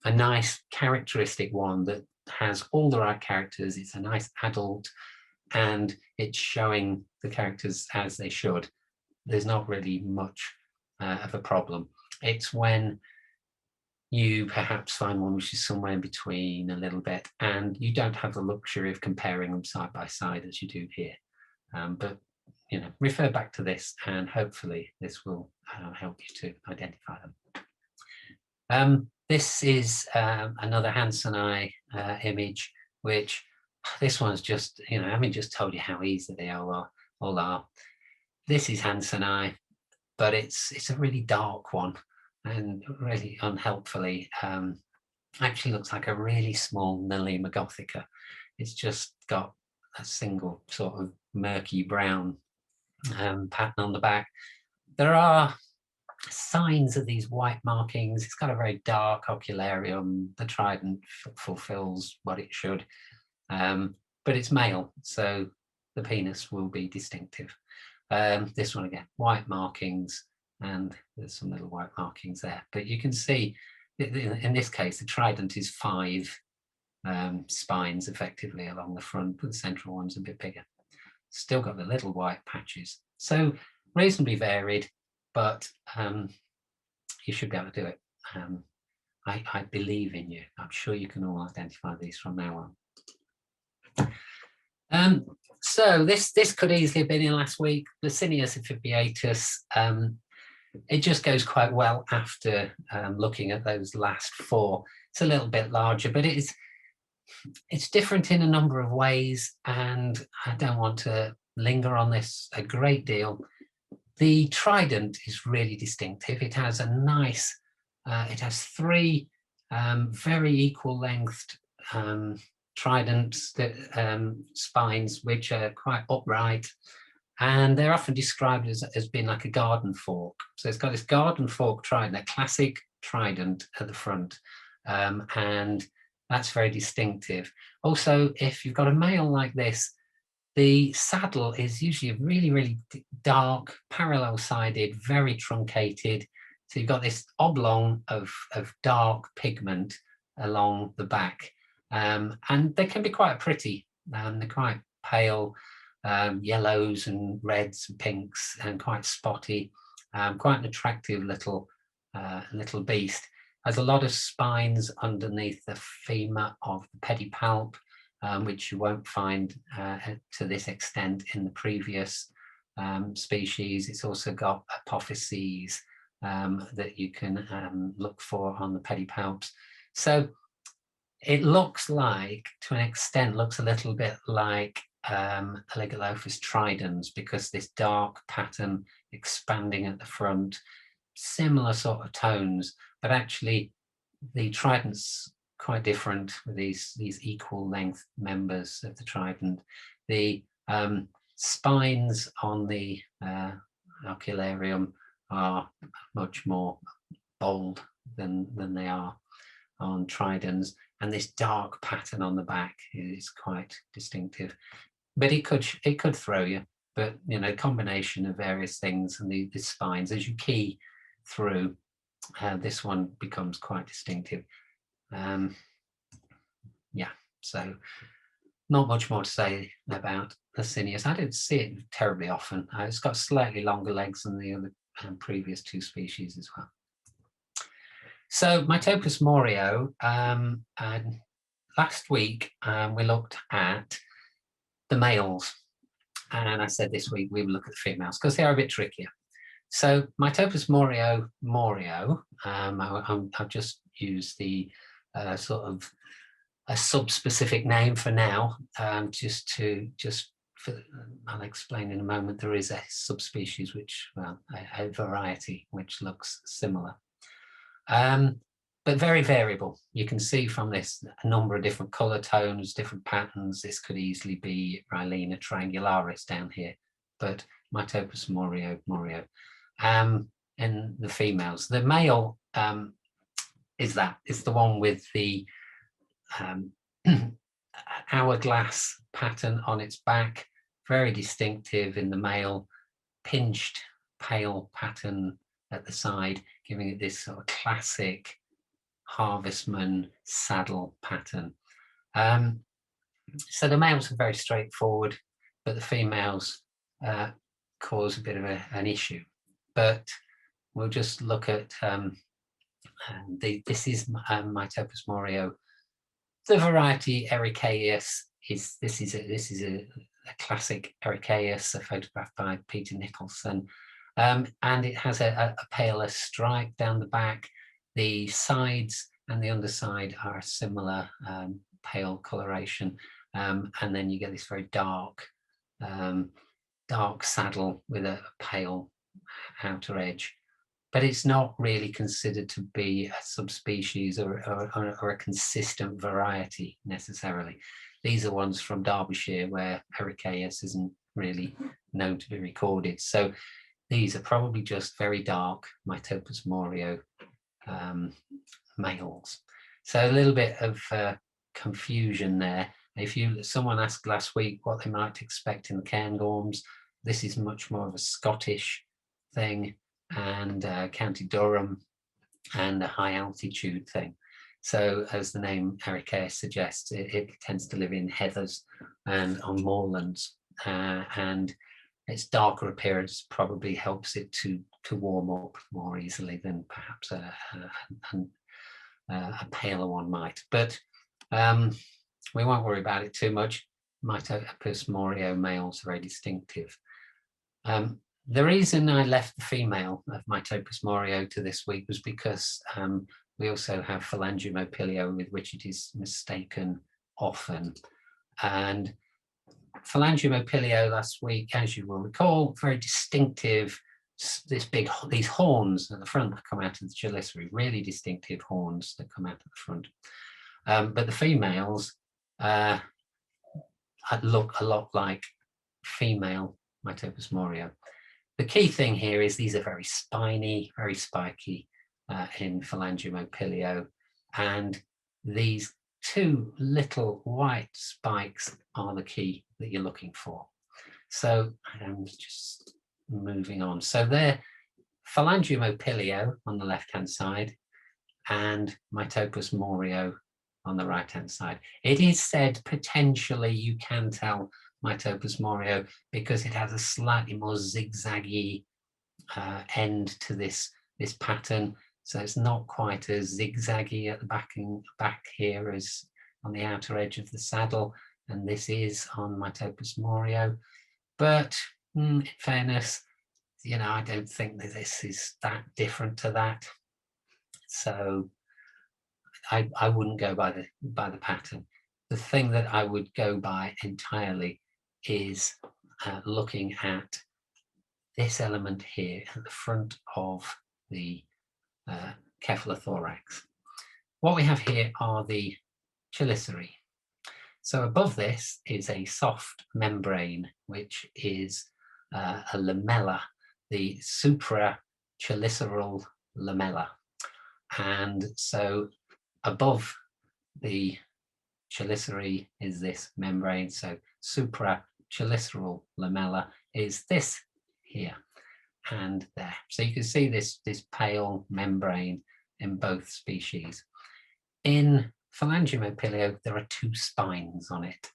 a nice characteristic one that has all the right characters, it's a nice adult, and it's showing the characters as they should, there's not really much of a problem. It's when you perhaps find one which is somewhere in between a little bit, and you don't have the luxury of comparing them side by side as you do here. But refer back to this, and hopefully this will help you to identify them. This is another hanseni image, which this one's just, I haven't just told you how easy they all are. This is hanseni, but it's a really dark one, and really unhelpfully actually looks like a really small Nelema gothica. It's just got a single sort of murky brown pattern on the back. There are signs of these white markings. It's got a very dark ocularium. The Trident fulfills what it should, but it's male, so the penis will be distinctive. This one again, white markings, and there's some little white markings there. But you can see, in this case, the Trident is 5 spines effectively along the front, but the central one's a bit bigger. Still got the little white patches. So reasonably varied, but you should be able to do it. I believe in you. I'm sure you can all identify these from now on. So this could easily have been in last week. Licinius amphibiatus. It just goes quite well after looking at those last 4. It's a little bit larger, but it's different in a number of ways, and I don't want to linger on this a great deal. The Trident is really distinctive. It has a nice, it has 3 very equal lengthed Trident spines, which are quite upright, and they're often described as being like a garden fork. So it's got this garden fork Trident, a classic Trident at the front, and that's very distinctive. Also, if you've got a male like this, the saddle is usually a really, really dark, parallel-sided, very truncated. So you've got this oblong of dark pigment along the back. And they can be quite pretty. They're quite pale, yellows and reds and pinks, and quite spotty. Quite an attractive little beast. Has a lot of spines underneath the femur of the pedipalp, which you won't find to this extent in the previous species. It's also got apophyses that you can look for on the pedipalps. So it looks like, to an extent, looks a little bit like Oligolophus tridens, because this dark pattern expanding at the front, similar sort of tones, but actually the trident's quite different with these equal length members of the trident. The spines on the Ocularium are much more bold than they are on tridents, and this dark pattern on the back is quite distinctive. But it could throw you. But you know, combination of various things and the spines, as you key through, this one becomes quite distinctive. Yeah, so not much more to say about Licinius. I didn't see it terribly often. It's got slightly longer legs than the other previous two species as well. So Mytopus moreo, last week we looked at the males, and I said this week we would look at the females because they are a bit trickier. So Mytopus moreo, I've just used the sort of a sub-specific name for now, I'll explain in a moment. There is a subspecies which, well, a variety which looks similar, but very variable. You can see from this a number of different color tones, different patterns. This could easily be Rylina triangularis down here, but Mytopus moreo. And the females, the male is the one with the hourglass pattern on its back, very distinctive in the male, pinched pale pattern at the side, giving it this sort of classic Harvestmen saddle pattern. So the males are very straightforward, but the females cause a bit of an issue. But we'll just look at this is Mytopus moreo. The variety Ericaeus is a classic Ericaeus, photographed by Peter Nicholson, and it has a paler stripe down the back. The sides and the underside are similar pale coloration, and then you get this very dark saddle with a pale outer edge. But it's not really considered to be a subspecies or a consistent variety necessarily. These are ones from Derbyshire where Ericaeus isn't really known to be recorded. So these are probably just very dark Mytopus moreo males. So a little bit of confusion there. If someone asked last week what they might expect in the Cairngorms, this is much more of a Scottish thing, and County Durham, and a high altitude thing. So as the name Ericaeus suggests, it tends to live in heathers and on moorlands, and its darker appearance probably helps it to warm up more easily than perhaps a paler one might. But we won't worry about it too much. Mytopus moreo males are very distinctive. The reason I left the female of Mytopus moreo to this week was because we also have Phalangiumopilio, with which it is mistaken often. And Phalangiumopilio last week, as you will recall, very distinctive, these horns at the front that come out of the chelicerae, really distinctive horns that come out of the front. But the females look a lot like female Mytopus moreo. The key thing here is these are very spiny, very spiky in Phalangiumopilio, and these two little white spikes are the key that you're looking for. So I'm just moving on. So they're Phalangiumopilio on the left-hand side and Mytopus moreo on the right-hand side. It is said potentially you can tell Mytopus moreo because it has a slightly more zigzaggy end to this pattern, so it's not quite as zigzaggy at the back here as on the outer edge of the saddle, and this is on Mitopus morio. But in fairness, you know, I don't think that this is that different to that. So I wouldn't go by the pattern. The thing that I would go by entirely is looking at this element here at the front of the cephalothorax. What we have here are the chelicerae. So above this is a soft membrane, which is a lamella, the supracheliceral lamella. And so above the chelicerae is this membrane. So supracheliceral lamella is this here and there. So you can see this pale membrane in both species. In Phalangium there are 2 spines on it,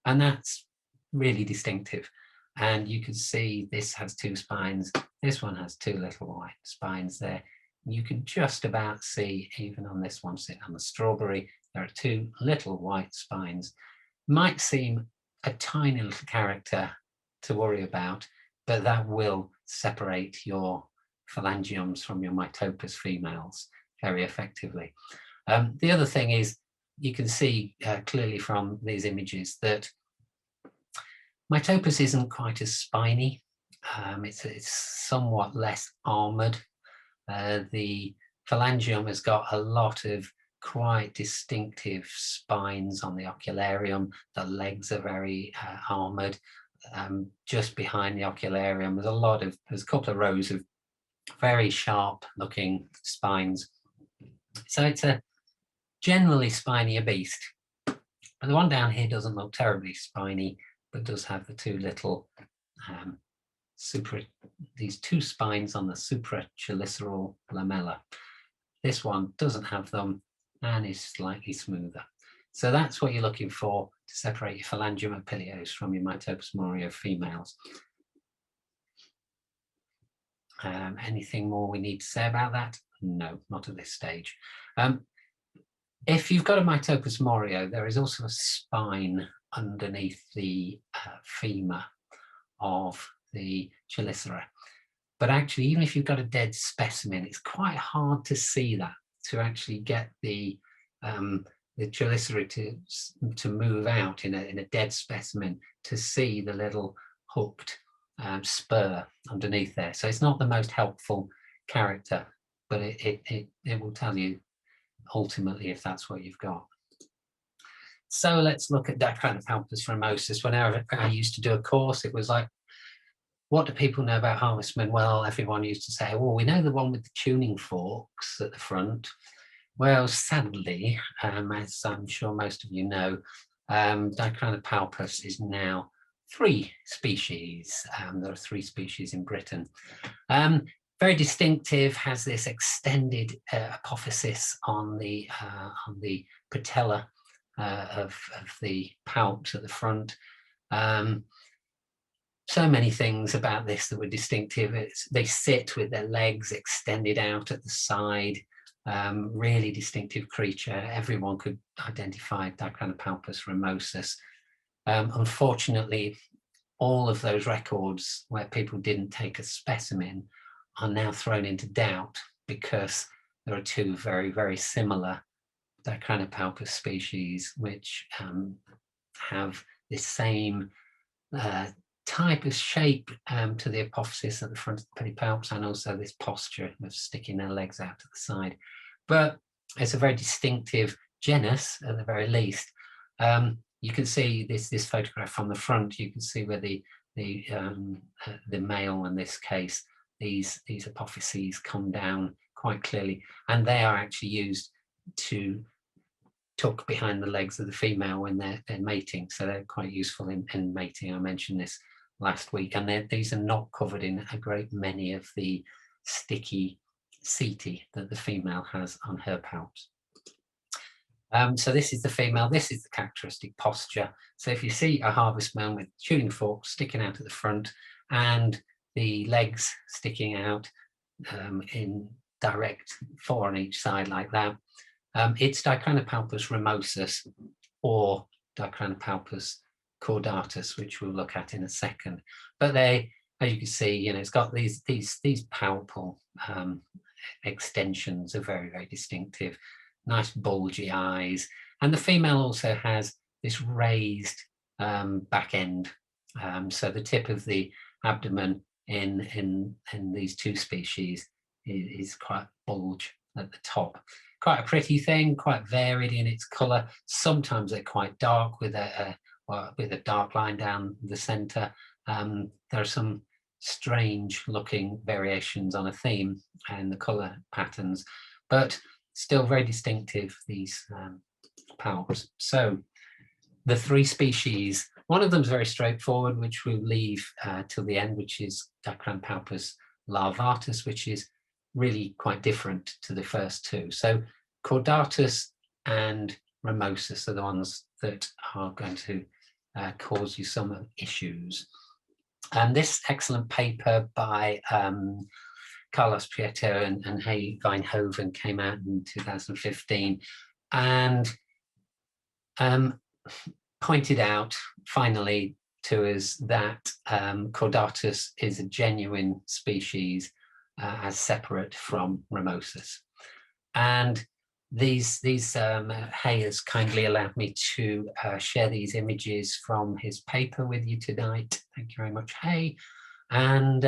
and that's really distinctive. And you can see this has 2 spines, this one has 2 little white spines there. You can just about see, even on this one sitting on the strawberry, there are 2 little white spines. Might seem a tiny little character to worry about, but that will separate your phalangiums from your Mitopus females very effectively. The other thing is, you can see clearly from these images that Mitopus isn't quite as spiny. It's somewhat less armoured. The phalangium has got a lot of quite distinctive spines on the ocularium. The legs are very armoured. Just behind the ocularium, there's a couple of rows of very sharp looking spines. So it's a generally spinier beast. But the one down here doesn't look terribly spiny, but does have the 2 little these 2 spines on the supracheliceral lamella. This one doesn't have them and is slightly smoother. So that's what you're looking for to separate your Phalangium opilios from your Mitopus morio females. Anything more we need to say about that? No, not at this stage. If you've got a Mitopus morio, there is also a spine underneath the femur of the chelicera. But actually, even if you've got a dead specimen, it's quite hard to see that, to actually get the chelicera to move out in a dead specimen, to see the little hooked spur underneath there. So it's not the most helpful character, but it will tell you ultimately if that's what you've got. So let's look at Dicranopalpus ramosus. Whenever I used to do a course, it was like, what do people know about Harvestmen? Well, everyone used to say, well, we know the one with the tuning forks at the front. Well, sadly, as I'm sure most of you know, Dicranopalpus is now 3 species. There are 3 species in Britain. Very distinctive, has this extended apophysis on the patella of the palps at the front. So many things about this that were distinctive. They sit with their legs extended out at the side. Really distinctive creature. Everyone could identify Dicranopalpus ramosus. Unfortunately, all of those records where people didn't take a specimen are now thrown into doubt, because there are 2 very, very similar Dicranopalpus species which have the same type of shape to the apophysis at the front of the pedipalps, and also this posture of sticking their legs out to the side. But it's a very distinctive genus at the very least. You can see this photograph from the front. You can see where the male, in this case, these apophyses come down quite clearly, and they are actually used to tuck behind the legs of the female when they're mating. So they're quite useful in mating. I mentioned this last week, and these are not covered in a great many of the sticky setae that the female has on her palps. So this is the female, this is the characteristic posture. So if you see a Harvestman with tuning forks sticking out at the front and the legs sticking out in direct 4 on each side like that, it's Dicranopalpus ramosus or Dicranopalpus Chordatus, which we'll look at in a second. But they, as you can see, you know, it's got these palpal extensions are very, very distinctive, nice bulgy eyes. And the female also has this raised back end. So the tip of the abdomen in these two species is quite bulge at the top. Quite a pretty thing, quite varied in its colour. Sometimes they're quite dark with a dark line down the centre. There are some strange looking variations on a theme and the colour patterns, but still very distinctive, these palps. So the three species, one of them is very straightforward, which we'll leave till the end, which is Dicranopalpus larvatus, which is really quite different to the first two. So Chordatus and Ramosus are the ones that are going to cause you some issues. And this excellent paper by Carlos Prieto and Hay Wijnhoven came out in 2015 and pointed out finally to us that Chordatus is a genuine species as separate from Ramosus. And these Hay has kindly allowed me to share these images from his paper with you tonight. Thank you very much, Hay. And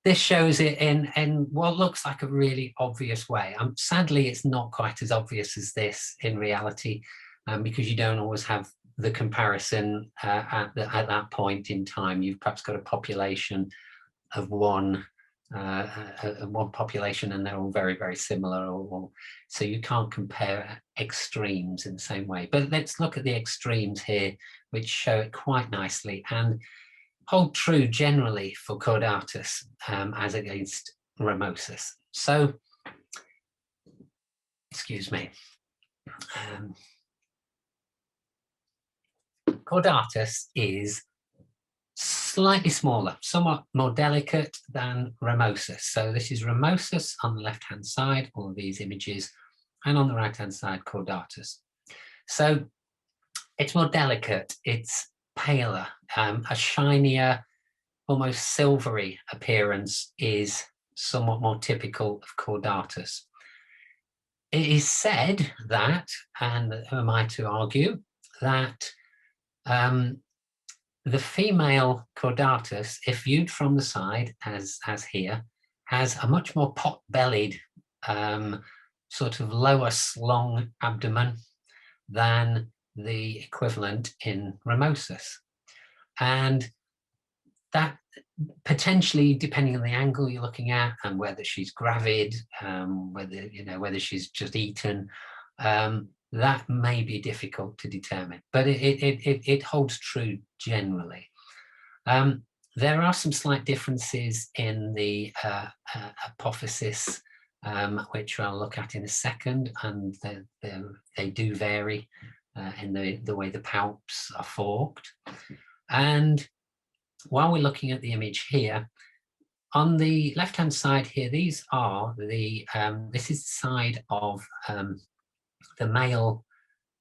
this shows it in what looks like a really obvious way. Sadly, it's not quite as obvious as this in reality, because you don't always have the comparison at that point in time. You've perhaps got a population of one population and they're all very, very similar, so you can't compare extremes in the same way. But let's look at the extremes here, which show it quite nicely and hold true generally for Chordatus as against Ramosus. So, excuse me. Chordatus is slightly smaller, somewhat more delicate than Ramosus. So this is Ramosus on the left-hand side, all of these images, and on the right-hand side, Chordatus. So it's more delicate, it's paler, a shinier, almost silvery appearance is somewhat more typical of Chordatus. It is said that, and who am I to argue, that the female Chordatus, if viewed from the side, as here, has a much more pot-bellied, sort of lower slung abdomen than the equivalent in Ramosus. And that potentially, depending on the angle you're looking at and whether she's gravid, whether she's just eaten, that may be difficult to determine, but it holds true generally. There are some slight differences in the apophysis, which I'll look at in a second, and they do vary in the way the palps are forked. And while we're looking at the image here, on the left-hand side here, these are this is the side of the male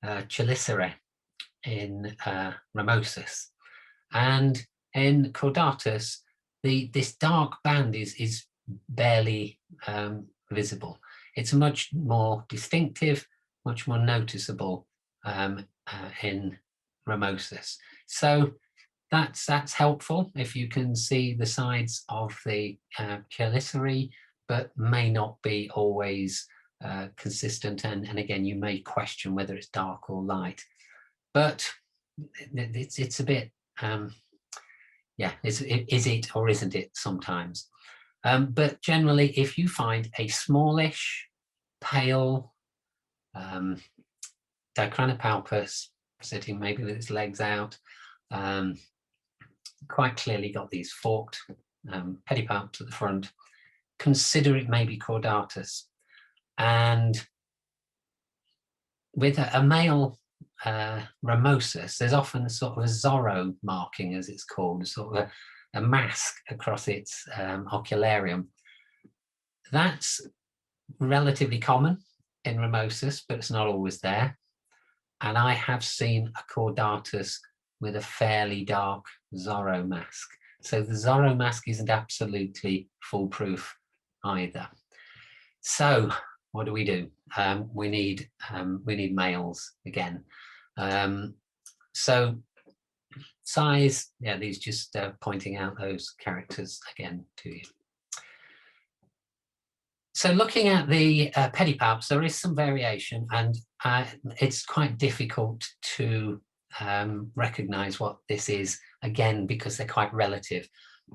chelicerae in Ramosus, and in Chordatus, this dark band is barely visible. It's much more distinctive, much more noticeable in Ramosus. So that's helpful if you can see the sides of the chelicerae, but may not be always consistent, and again you may question whether it's dark or light, but it's a bit is it or isn't it sometimes, but generally if you find a smallish pale Dicranopalpus sitting maybe with its legs out, quite clearly got these forked pedipalps at the front, consider it maybe Chordatus. And with a male Ramosus, there's often a sort of a Zorro marking, as it's called, sort of a mask across its ocularium. That's relatively common in Ramosus, but it's not always there. and I have seen a Chordatus with a fairly dark Zorro mask. So the Zorro mask isn't absolutely foolproof either. So what do? We need males again. So size, yeah, these just pointing out those characters again to you. So looking at the pedipalps, there is some variation, and it's quite difficult to recognize what this is, again, because they're quite relative.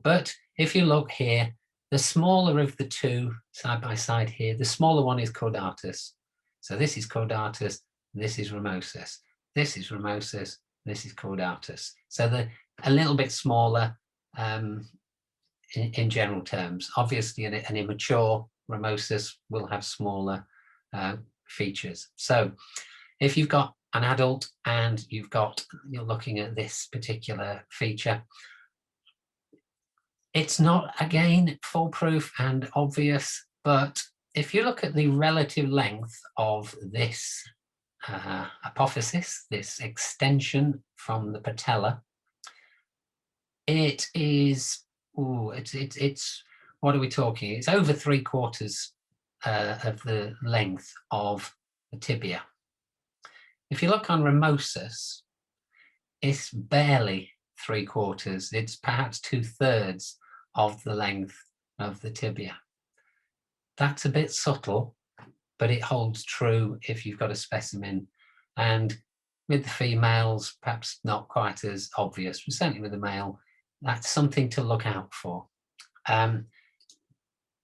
But if you look here, the smaller of the two side by side here, the smaller one is Chordatus. So this is Chordatus, this is Ramosus. This is Ramosus, this is Chordatus. So they're a little bit smaller in general terms. Obviously, an immature Ramosus will have smaller features. So if you've got an adult and you're looking at this particular feature, it's not, again, foolproof and obvious, but if you look at the relative length of this apophysis, this extension from the patella, it is, it's what are we talking? It's over 3/4 of the length of the tibia. If you look on Ramosus, it's barely 3/4. It's perhaps 2/3 of the length of the tibia. That's a bit subtle, but it holds true if you've got a specimen. And with the females, perhaps not quite as obvious, but certainly with the male, that's something to look out for.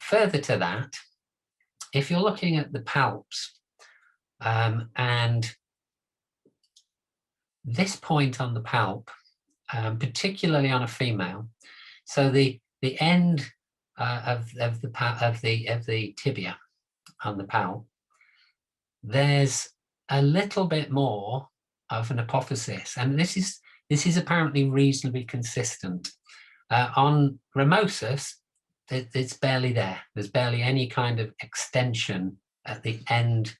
Further to that, if you're looking at the palps, and this point on the palp, particularly on a female, so the end of the tibia on the palp, there's a little bit more of an apophysis, and this is apparently reasonably consistent. On Ramosus, it's barely there. There's barely any kind of extension at the end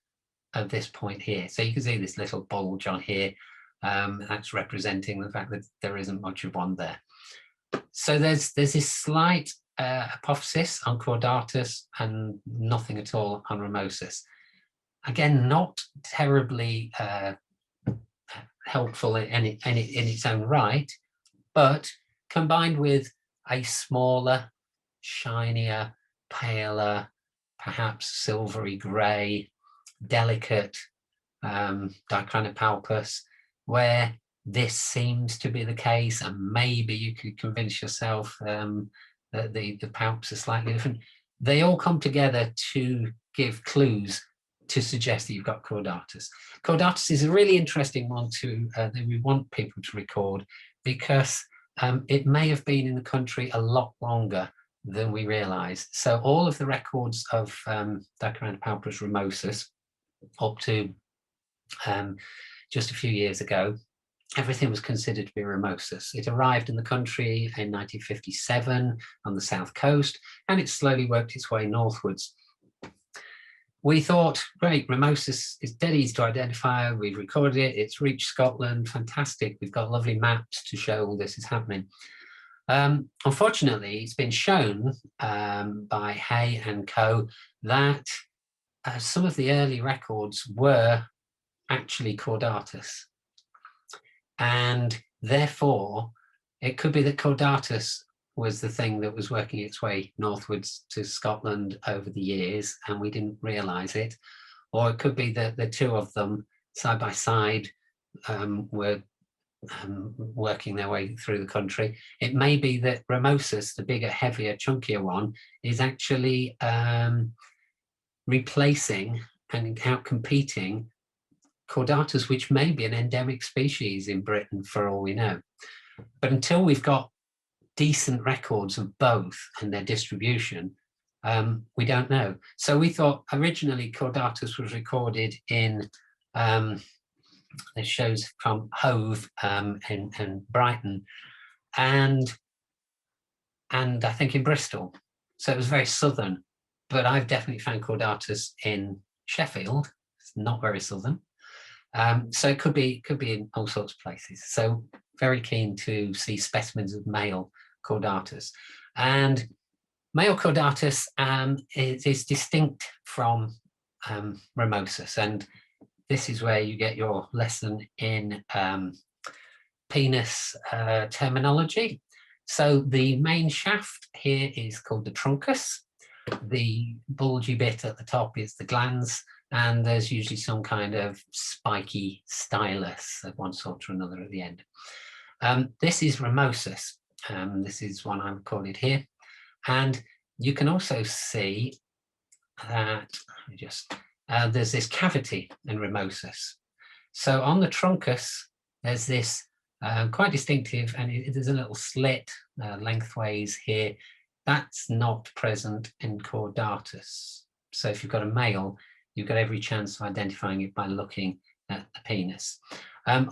of this point here. So you can see this little bulge on here. That's representing the fact that there isn't much of one there. So there's this slight apophysis on Chordatus and nothing at all on Ramosus. Again, not terribly helpful in its own right, but combined with a smaller, shinier, paler, perhaps silvery grey, delicate Dicranopalpus, where this seems to be the case, and maybe you could convince yourself that the palps are slightly different. They all come together to give clues to suggest that you've got Chordatus. Chordatus is a really interesting one that we want people to record, because it may have been in the country a lot longer than we realised. So all of the records of Dicranopalpus ramosus up to just a few years ago, everything was considered to be Ramosus. It arrived in the country in 1957 on the south coast, and it slowly worked its way northwards. We thought, great, Ramosus is dead easy to identify. We've recorded it. It's reached Scotland. Fantastic. We've got lovely maps to show all this is happening. Unfortunately, it's been shown by Hay and co. that some of the early records were actually Chordatus. And therefore, it could be that Chordatus was the thing that was working its way northwards to Scotland over the years, and we didn't realise it. Or it could be that the two of them, side by side, were working their way through the country. It may be that Ramosus, the bigger, heavier, chunkier one, is actually replacing and out-competing Chordatus, which may be an endemic species in Britain for all we know. But until we've got decent records of both and their distribution, we don't know. So we thought originally Chordatus was recorded in, this shows from Hove in Brighton, and I think in Bristol. So it was very southern, but I've definitely found Chordatus in Sheffield. It's not very southern. So it could be in all sorts of places. So very keen to see specimens of male Chordatus. And male Chordatus is distinct from Ramosus, and this is where you get your lesson in penis terminology. So the main shaft here is called the truncus. The bulgy bit at the top is the glans, and there's usually some kind of spiky stylus of one sort or another at the end. This is Ramosus. This is one I've recorded here. And you can also see that there's this cavity in Ramosus. So on the truncus, there's this quite distinctive, and there's a little slit lengthways here. That's not present in Chordatus. So if you've got a male, you've got every chance of identifying it by looking at the penis.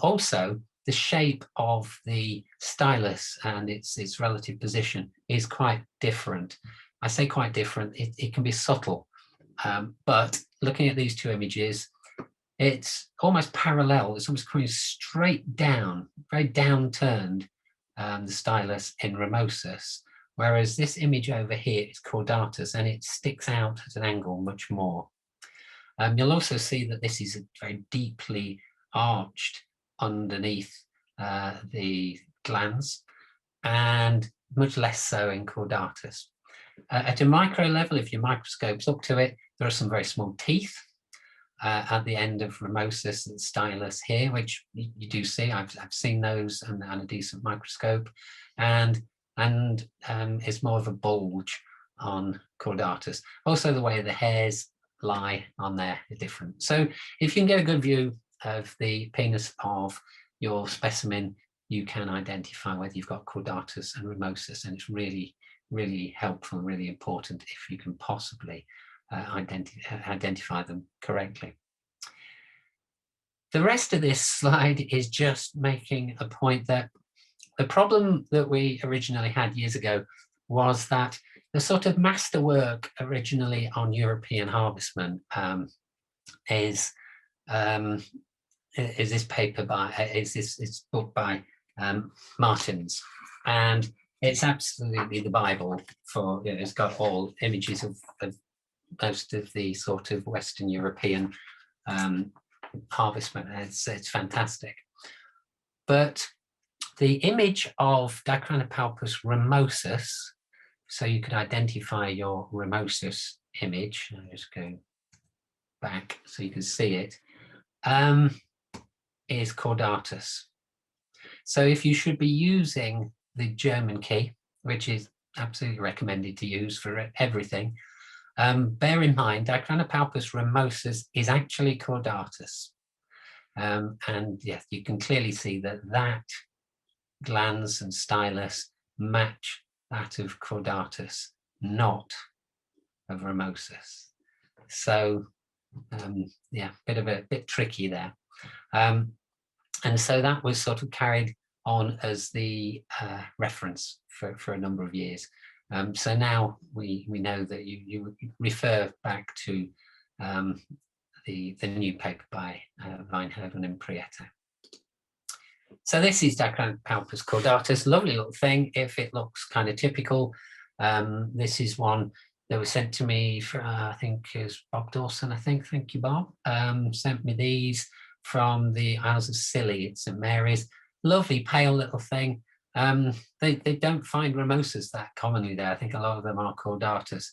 Also, the shape of the stylus and its relative position is quite different. I say quite different, it can be subtle, but looking at these two images, it's almost parallel, it's almost coming straight down, very downturned, the stylus in Ramosus, whereas this image over here is Chordatus, and it sticks out at an angle much more. You'll also see that this is very deeply arched underneath the glans, and much less so in Chordatus. At a micro level, if your microscope's up to it, there are some very small teeth at the end of Ramosus and stylus here, which you do see. I've seen those on a decent microscope, and it's more of a bulge on Chordatus. Also, the way the hairs lie on there is different. So if you can get a good view of the penis of your specimen, you can identify whether you've got Chordatus and Ramosus, and it's really, really helpful and really important if you can possibly identify them correctly. The rest of this slide is just making a point that the problem that we originally had years ago was that the sort of masterwork originally on European Harvestmen is this paper by, is this book by Martins, and it's absolutely the Bible for, you know, it's got all images of most of the sort of Western European Harvestmen. It's fantastic. But the image of Dicranopalpus ramosus, so you could identify your Ramosus image, I'll just go back so you can see it, is Chordatus. So if you should be using the German key, which is absolutely recommended to use for everything, bear in mind Dicranopalpus ramosus is actually Chordatus. And yes, you can clearly see that glans and stylus match that of Chordatus, not of Ramosus. So yeah, bit tricky there. And so that was sort of carried on as the reference for a number of years. So now we know that you refer back to the new paper by Weinhoven and Prieta. So this is Dicranopalpus Chordatus, lovely little thing if it looks kind of typical. This is one that was sent to me for, I think it was Bob Dawson, I think, thank you Bob, sent me these from the Isles of Scilly at St Mary's. Lovely pale little thing. They don't find Ramosus that commonly there. I think a lot of them are Chordatus.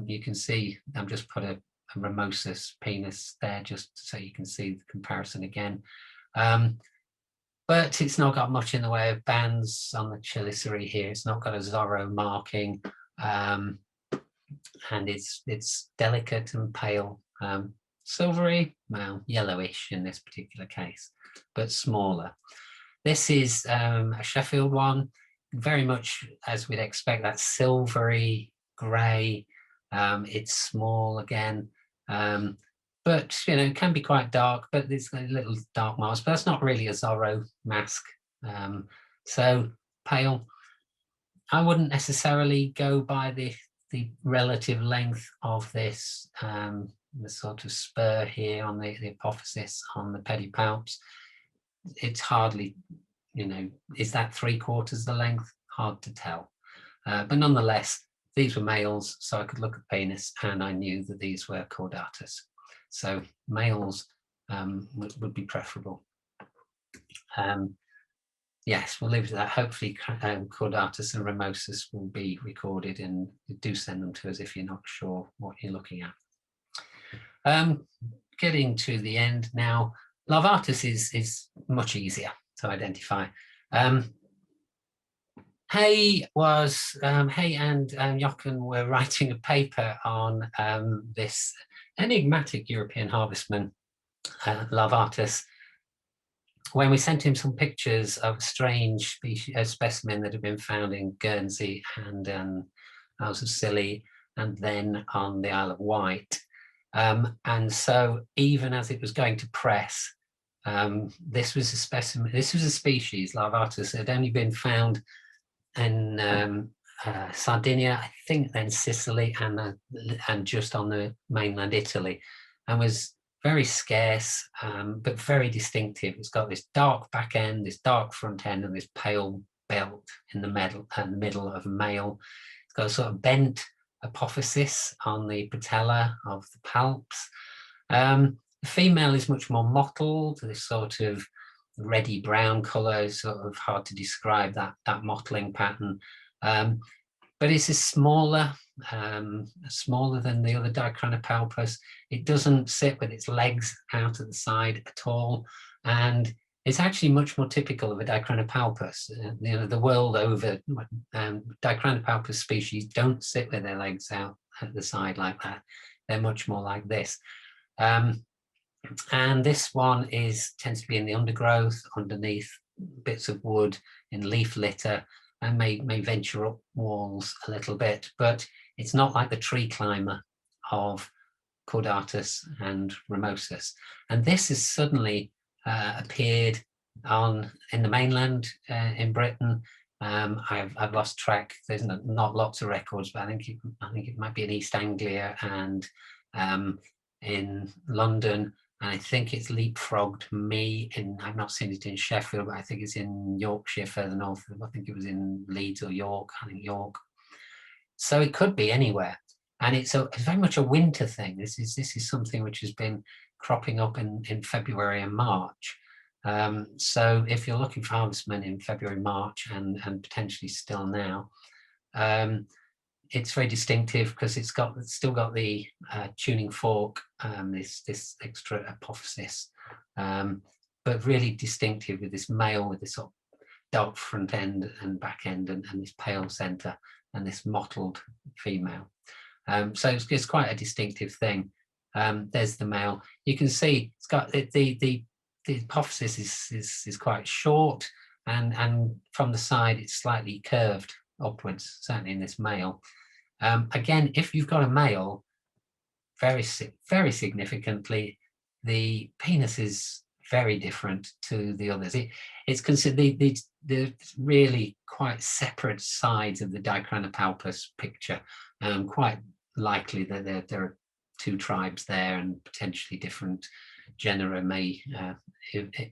You can see, I've just put a Ramosus penis there just so you can see the comparison again. But it's not got much in the way of bands on the chelicerae here. It's not got a Zorro marking, and it's delicate and pale, silvery, well, yellowish in this particular case, but smaller. This is a Sheffield one, very much as we'd expect, that silvery grey. It's small again, but you know, it can be quite dark, but there's a little dark marks, but that's not really a Zorro mask. So pale. I wouldn't necessarily go by the relative length of this sort of spur here on the apophysis on the pedipalps. It's hardly, you know, is that 3/4 the length? Hard to tell. But nonetheless, these were males, so I could look at penis and I knew that these were Chordatus. So males would be preferable. Yes, we'll leave it at that. Hopefully Chordatus and Ramosus will be recorded, and do send them to us if you're not sure what you're looking at. Getting to the end now, Larvatus is much easier to identify. Hay and Jochen were writing a paper on this enigmatic European harvestman, Larvatus, when we sent him some pictures of a strange specimen that had been found in Guernsey and Isles of Scilly, and then on the Isle of Wight. And so even as it was going to press, this was a specimen, this was a species, Larvatus, had only been found in Sardinia, I think, then Sicily, and just on the mainland Italy, and was very scarce, but very distinctive. It's got this dark back end, this dark front end, and this pale belt in the middle of a male. It's got a sort of bent apophysis on the patella of the palps. The female is much more mottled, this sort of reddy brown colour, sort of hard to describe that mottling pattern. But it's smaller than the other Dicranopalpus. It doesn't sit with its legs out at the side at all, and it's actually much more typical of a Dicranopalpus. You know, the world over, Dicranopalpus species don't sit with their legs out at the side like that. They're much more like this. And this one tends to be in the undergrowth, underneath bits of wood, in leaf litter, and may venture up walls a little bit, but it's not like the tree climber of Chordatus and Ramosus. And this has suddenly appeared in the mainland in Britain. I've lost track. There's not lots of records, but I think it might be in East Anglia and in London. And I think it's leapfrogged me I've not seen it in Sheffield, but I think it's in Yorkshire further north. I think it was in Leeds or York, I think York. So it could be anywhere. And it's very much a winter thing. This is something which has been cropping up in February and March. So if you're looking for harvestmen in February, March, and potentially still now, it's very distinctive because it's still got the tuning fork, this extra apophysis, but really distinctive with this male with this sort of dark front end and back end, and this pale centre, and this mottled female. So it's quite a distinctive thing. There's the male. You can see it's got the apophysis is quite short, and from the side it's slightly curved upwards, certainly in this male. Again, if you've got a male, very significantly, the penis is very different to the others. It's considered the really quite separate sides of the Dicranopalpus picture. Quite likely that there are two tribes there, and potentially different genera may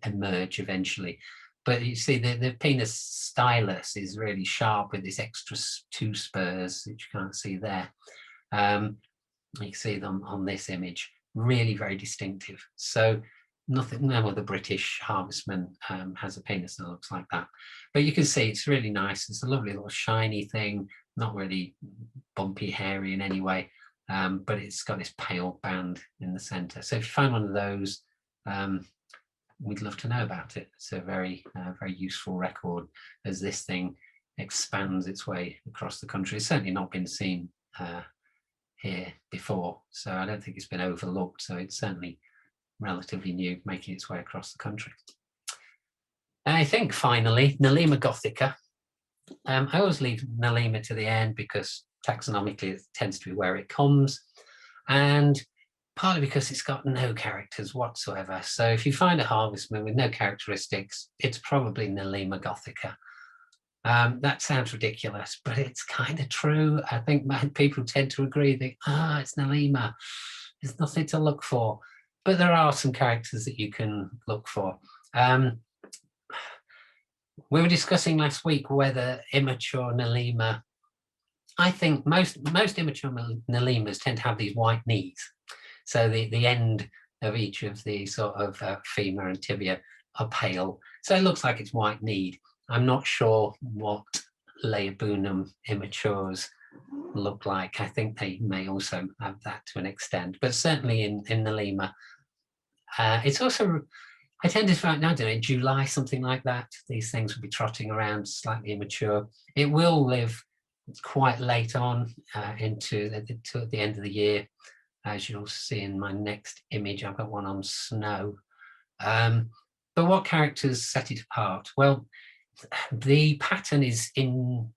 emerge eventually. But you see the penis stylus is really sharp with this extra two spurs, which you can't see there. You can see them on this image, really very distinctive. So no other British harvestman has a penis that looks like that. But you can see it's really nice. It's a lovely little shiny thing, not really bumpy, hairy in any way, but it's got this pale band in the centre. So if you find one of those, we'd love to know about it. It's a very useful record as this thing expands its way across the country. It's certainly not been seen here before, so I don't think it's been overlooked. So it's certainly relatively new, making its way across the country. And I think finally, Nelema gothica. I always leave Nelema to the end because taxonomically it tends to be where it comes, and partly because it's got no characters whatsoever. So if you find a harvestman with no characteristics, it's probably Nelema gothica. That sounds ridiculous, but it's kind of true. I think people tend to agree that, it's Nelema. There's nothing to look for, but there are some characters that you can look for. We were discussing last week whether immature Nelema, I think most immature Nelemas tend to have these white knees. So the end of each of the sort of femur and tibia are pale. So it looks like it's white kneed. I'm not sure what Laebunum immatures look like. I think they may also have that to an extent, but certainly in Nelema. It's also, I tend to find, I don't know, in July, something like that, these things will be trotting around slightly immature. It will live quite late on into the end of the year. As you'll see in my next image, I've got one on snow. But what characters set it apart? Well, the pattern is indistinct,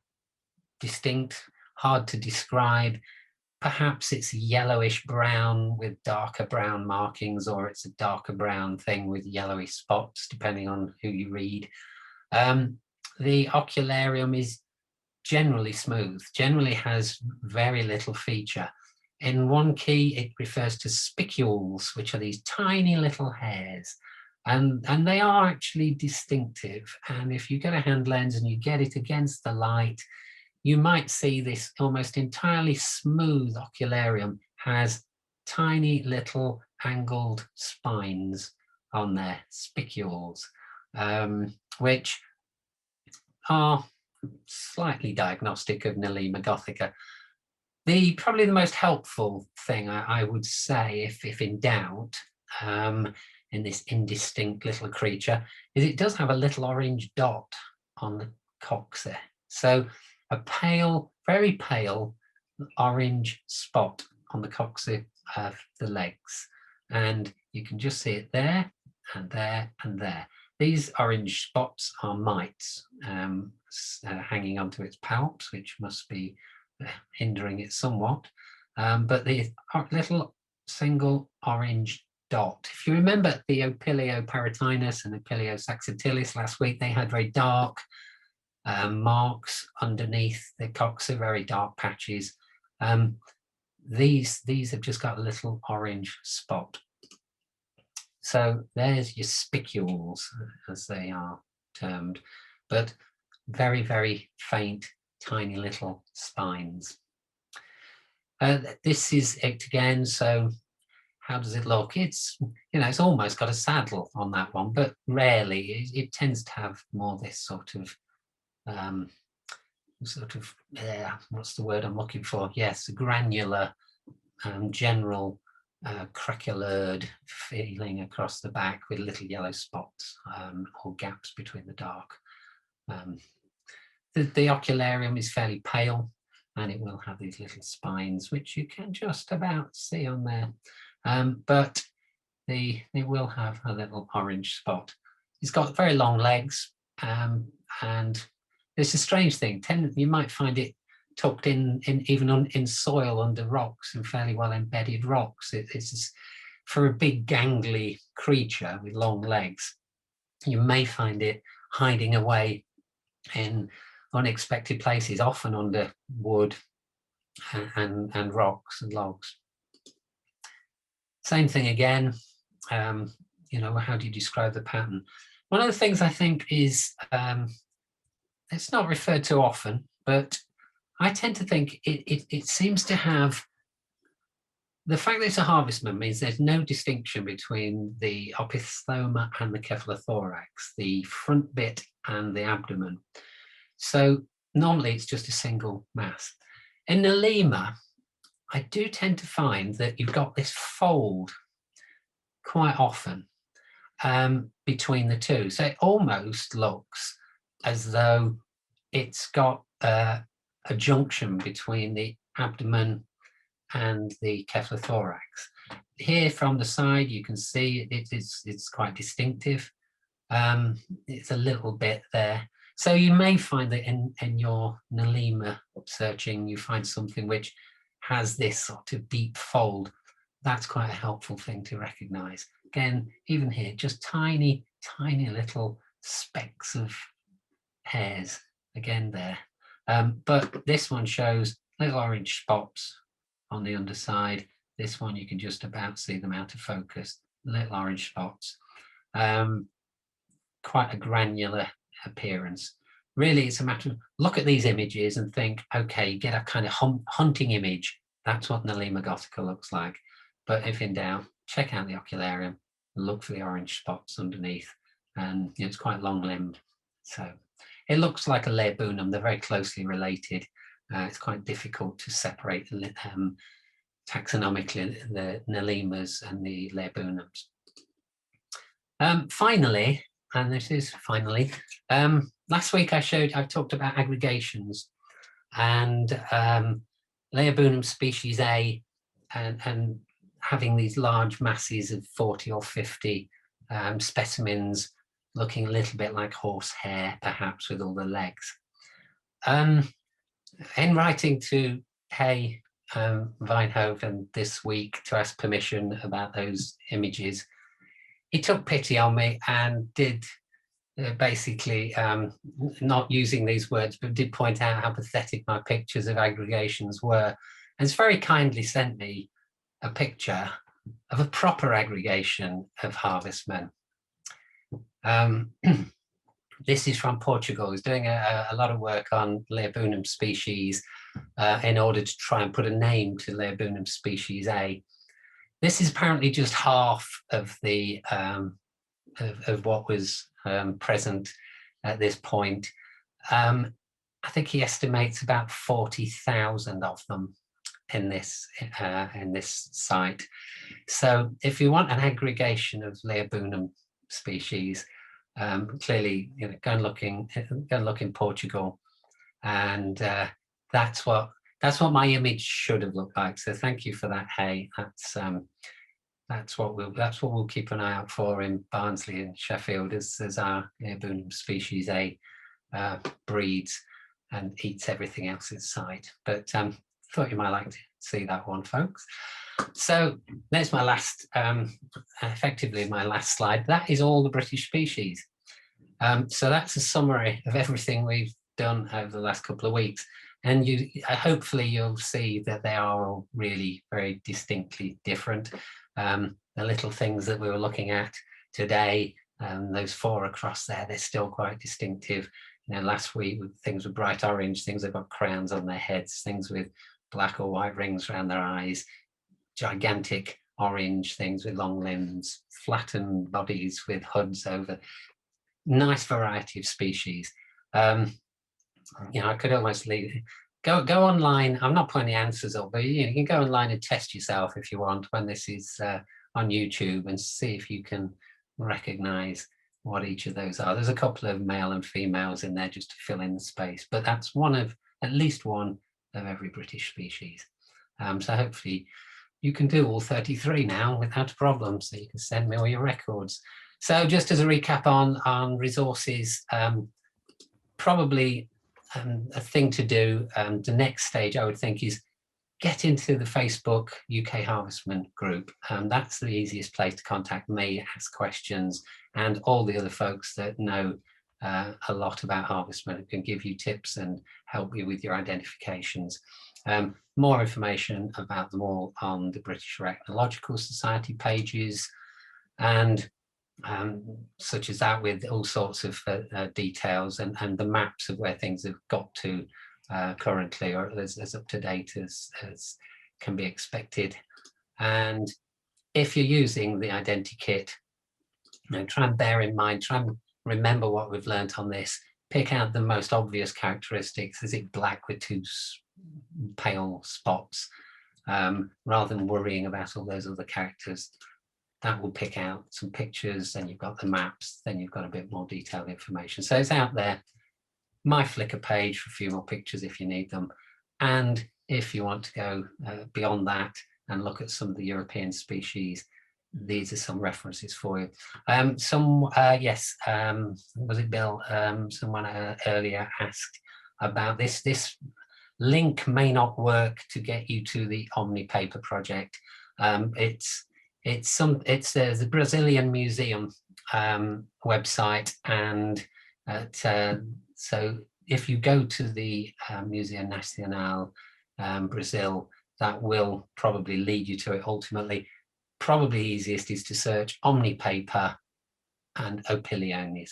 hard to describe. Perhaps it's yellowish brown with darker brown markings, or it's a darker brown thing with yellowy spots, depending on who you read. The ocularium is generally smooth, generally has very little feature. In one key, it refers to spicules, which are these tiny little hairs, and they are actually distinctive. And if you get a hand lens and you get it against the light, you might see this almost entirely smooth ocularium has tiny little angled spines on their spicules, which are slightly diagnostic of Nelema gothica. Probably the most helpful thing I would say, if in doubt, in this indistinct little creature, is it does have a little orange dot on the coccyx. So a pale, very pale orange spot on the coccyx of the legs. And you can just see it there and there and there. These orange spots are mites hanging onto its palps, which must be hindering it somewhat. But the little single orange dot, if you remember the Opilio paratinus and Opilio saxatilis last week, they had very dark marks underneath the coccyx, very dark patches. These have just got a little orange spot. So there's your spicules, as they are termed, but very, very faint, tiny little spines. This is it again. So how does it look? It's, it's almost got a saddle on that one, but rarely. It tends to have more this sort of what's the word I'm looking for? Yes, granular, general craquelurd feeling across the back with little yellow spots or gaps between the dark. The ocularium is fairly pale, and it will have these little spines, which you can just about see on there. But it will have a little orange spot. It's got very long legs, and it's a strange thing. You might find it tucked in soil under rocks, and fairly well embedded rocks. It's for a big gangly creature with long legs, you may find it hiding away in unexpected places, often under wood and rocks and logs. Same thing again. How do you describe the pattern? One of the things I think is, it's not referred to often, but I tend to think it seems to have, the fact that it's a harvestman means there's no distinction between the opisthoма and the cephalothorax, the front bit and the abdomen. So normally it's just a single mass. In Nelema, I do tend to find that you've got this fold quite often between the two. So it almost looks as though it's got a junction between the abdomen and the cephalothorax. Here from the side, you can see it's quite distinctive. It's a little bit there. So you may find that in your Nelema searching, you find something which has this sort of deep fold. That's quite a helpful thing to recognize. Again, even here, just tiny, tiny little specks of hairs, again there. But this one shows little orange spots on the underside. This one, you can just about see them out of focus, little orange spots. Quite a granular appearance. Really, it's a matter of look at these images and think, okay, get a kind of hunting image. That's what Nelema gotica looks like. But if in doubt, check out the Ocularium, look for the orange spots underneath, and it's quite long-limbed. So it looks like a laburnum. They're very closely related. It's quite difficult to separate taxonomically the Nelemas and the laburnums. Finally, and this is finally, last week I've talked about aggregations and laburnum species A and having these large masses of 40 or 50 specimens looking a little bit like horsehair, perhaps with all the legs. In writing to Hay Wijnhoven this week to ask permission about those images, he took pity on me and did basically, not using these words, but did point out how pathetic my pictures of aggregations were. And it's very kindly sent me a picture of a proper aggregation of Harvestmen. This is from Portugal. He's doing a lot of work on laburnum species in order to try and put a name to laburnum species A. This is apparently just half of the of what was present at this point. I think he estimates about 40,000 of them in this site. So if you want an aggregation of laburnum species, clearly, go and look in Portugal, and that's what my image should have looked like. So thank you for that, Hay. That's what we'll keep an eye out for in Barnsley and Sheffield as our laburnum species A breeds and eats everything else in sight. But thought you might like to see that one, folks. So there's my last, effectively my last slide. That is all the British species. So that's a summary of everything we've done over the last couple of weeks. And hopefully you'll see that they are all really very distinctly different. The little things that we were looking at today, those 4 across there, they're still quite distinctive. Last week things were bright orange, things that got crowns on their heads, things with black or white rings around their eyes, gigantic orange things with long limbs, flattened bodies with hoods over. Nice variety of species. I could almost leave. Go online. I'm not putting the answers up, but you can go online and test yourself if you want when this is on YouTube and see if you can recognize what each of those are. There's a couple of male and females in there just to fill in the space, but that's at least one of every British species. So hopefully you can do all 33 now without a problem, so you can send me all your records. So just as a recap on resources, probably a thing to do, the next stage I would think is get into the Facebook UK Harvestmen group. That's the easiest place to contact me, ask questions, and all the other folks that know a lot about Harvestmen, can give you tips and help you with your identifications. More information about them all on the British Arachnological Society pages, and such as that, with all sorts of details and the maps of where things have got to currently, or as up to date as can be expected. And if you're using the identikit, try and bear in mind, try and remember what we've learnt on this. Pick out the most obvious characteristics. Is it black with 2 pale spots? Rather than worrying about all those other characters, that will pick out some pictures. Then you've got the maps, then you've got a bit more detailed information. So it's out there. My Flickr page for a few more pictures if you need them. And if you want to go beyond that and look at some of the European species, these are some references for you. Yes, was it Bill? Someone earlier asked about this. This link may not work to get you to the Omni paper project. It's the Brazilian Museum website, and so if you go to the Museu Nacional Brazil, that will probably lead you to it ultimately. Probably easiest is to search Omnipaper and Opiliones.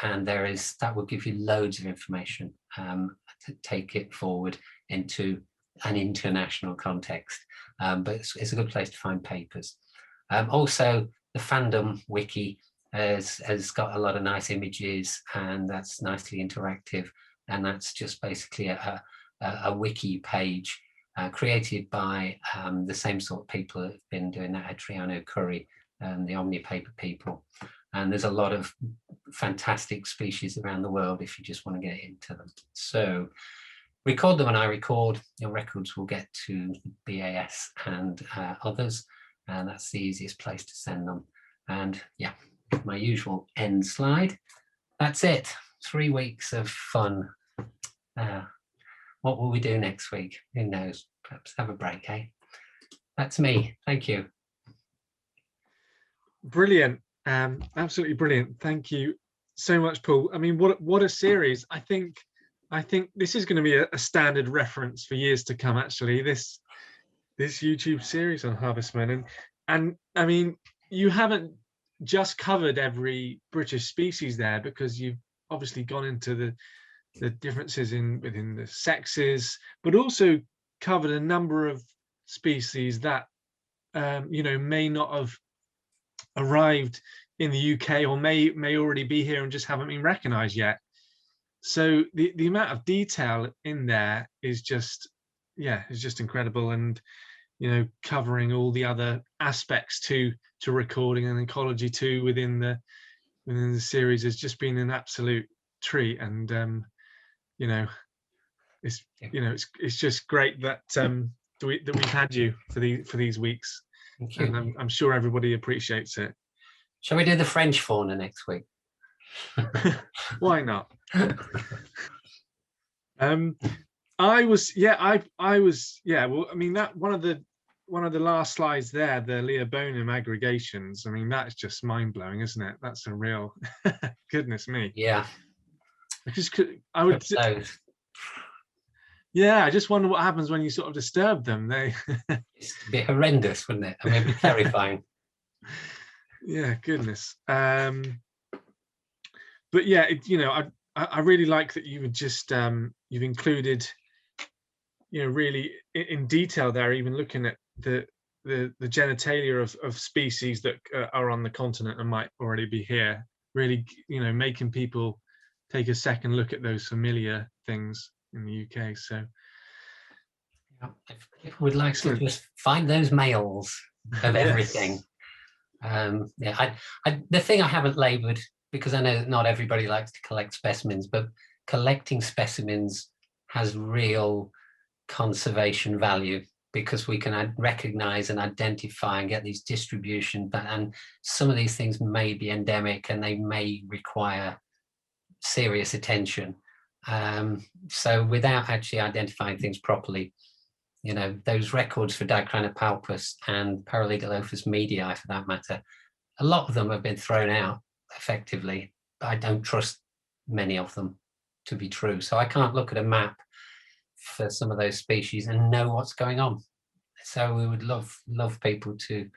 And that will give you loads of information to take it forward into an international context. But it's a good place to find papers. Also, the Fandom Wiki has got a lot of nice images, and that's nicely interactive. And that's just basically a wiki page created by the same sort of people that have been doing that, Adriano Curry and the Omnipaper people. And there's a lot of fantastic species around the world if you just want to get into them. So record them when I record. Your records will get to BAS and others, and that's the easiest place to send them. And yeah, my usual end slide. That's it. 3 weeks of fun. What will we do next week? Who knows? Perhaps have a break, eh? That's me. Thank you.
Brilliant. Absolutely brilliant. Thank you so much, Paul. I mean, what a series. I think this is going to be a standard reference for years to come, actually, this YouTube series on Harvestmen. And I mean, you haven't just covered every British species there, because you've obviously gone into the differences within the sexes, but also covered a number of species that may not have arrived in the UK, or may already be here and just haven't been recognized yet. So the amount of detail in there is just incredible. And covering all the other aspects to recording and ecology too within the series has just been an absolute treat. And it's just great that we've had you for these weeks.
Thank you.
And I'm sure everybody appreciates it.
Shall we do the French fauna next week?
Why not? I was. Well, I mean, that one of the last slides there, the Leobonum aggregations. I mean, that's just mind blowing, isn't it? That's a real goodness me.
Yeah.
Because I would. Yeah, I just wonder what happens when you sort of disturb them.
It's a bit horrendous, wouldn't it? I mean, it'd be terrifying.
Yeah, goodness. But yeah, I really like that you would just you've included, really in detail there, even looking at the genitalia of species that are on the continent and might already be here. Really, making people take a second look at those familiar things in the UK. So
if people would like to just find those males of everything. The thing I haven't laboured, because I know that not everybody likes to collect specimens, but collecting specimens has real conservation value, because we can recognise and identify and get these distributions, and some of these things may be endemic and they may require serious attention. So without actually identifying things properly, those records for Dicranopalpus and Paralegal media, for that matter, a lot of them have been thrown out effectively. But I don't trust many of them to be true. So I can't look at a map for some of those species and know what's going on. So we would love people to,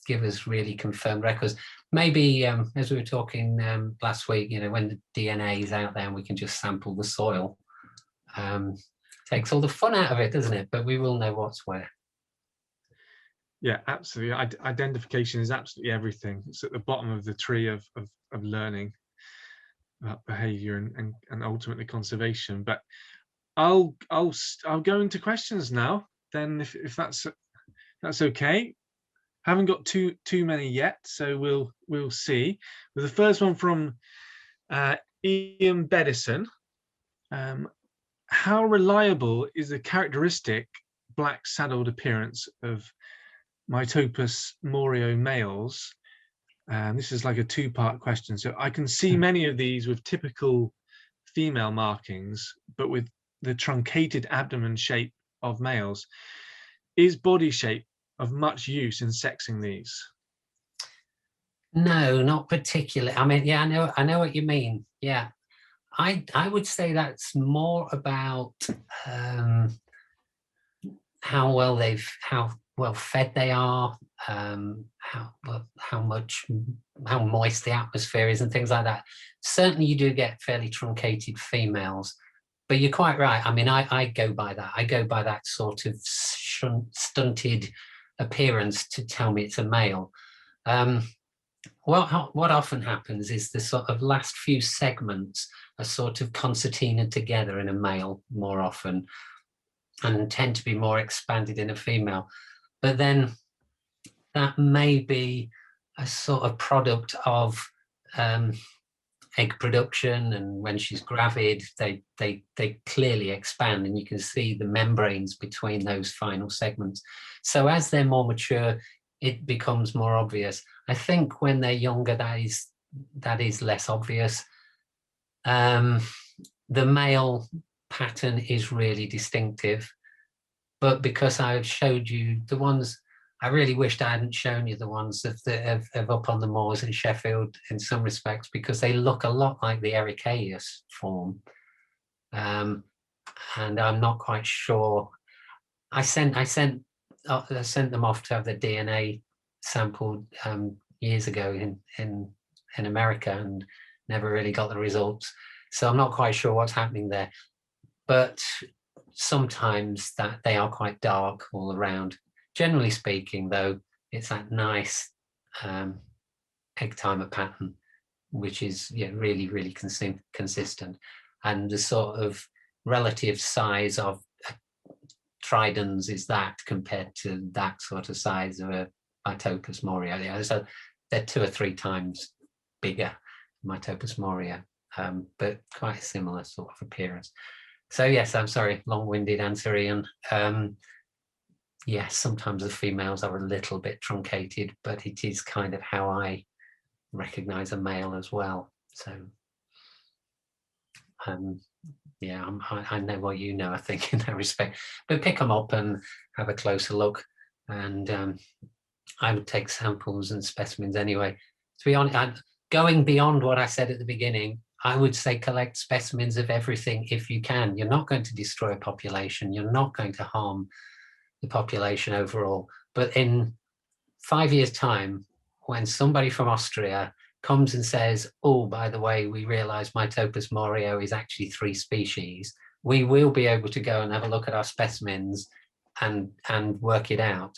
give us really confirmed records. Maybe, as we were talking last week, when the DNA is out there and we can just sample the soil, takes all the fun out of it, doesn't it? But we will know what's where.
Yeah, absolutely. Identification is absolutely everything. It's at the bottom of the tree of learning about behaviour and ultimately conservation. But I'll go into questions now. Then, if that's okay. Haven't got too many yet, so we'll see. But the first one from Ian Bedison. How reliable is the characteristic black saddled appearance of Mytopus moreo males? This is like a two-part question. So I can see many of these with typical female markings, but with the truncated abdomen shape of males. Is body shape of much use in sexing these?
No, not particularly. I mean, yeah, I know what you mean. Yeah, I would say that's more about how well fed they are, how moist the atmosphere is, and things like that. Certainly, you do get fairly truncated females, but you're quite right. I mean, I go by that. I go by that sort of stunted appearance to tell me it's a male. What often happens is the sort of last few segments are sort of concertinaed together in a male more often, and tend to be more expanded in a female. But then that may be a sort of product of egg production, and when she's gravid, they clearly expand, and you can see the membranes between those final segments. So as they're more mature, it becomes more obvious. I think when they're younger, that is less obvious. The male pattern is really distinctive, but because I've showed you the ones, I really wished I hadn't shown you the ones of up on the moors in Sheffield in some respects, because they look a lot like the Ericaeus form, and I'm not quite sure. I sent them off to have the DNA sampled years ago in America, and never really got the results. So I'm not quite sure what's happening there. But sometimes that they are quite dark all around. Generally speaking, though, it's that nice egg timer pattern, which is really, really consistent. And the sort of relative size of Tridents is that compared to that sort of size of a Mytopus moria. So they're 2 or 3 times bigger than Mytopus moria, but quite a similar sort of appearance. So yes, I'm sorry, long-winded answer, Ian. Yes, sometimes the females are a little bit truncated, but it is kind of how I recognize a male as well. So yeah, I know what you know, I think, in that respect. But pick them up and have a closer look. And I would take samples and specimens anyway. To be honest, going beyond what I said at the beginning, I would say collect specimens of everything if you can. You're not going to destroy a population. You're not going to harm the population overall. But in 5 years' time, when somebody from Austria comes and says, oh, by the way, we realize Mytopus morio is actually 3 species, we will be able to go and have a look at our specimens and work it out.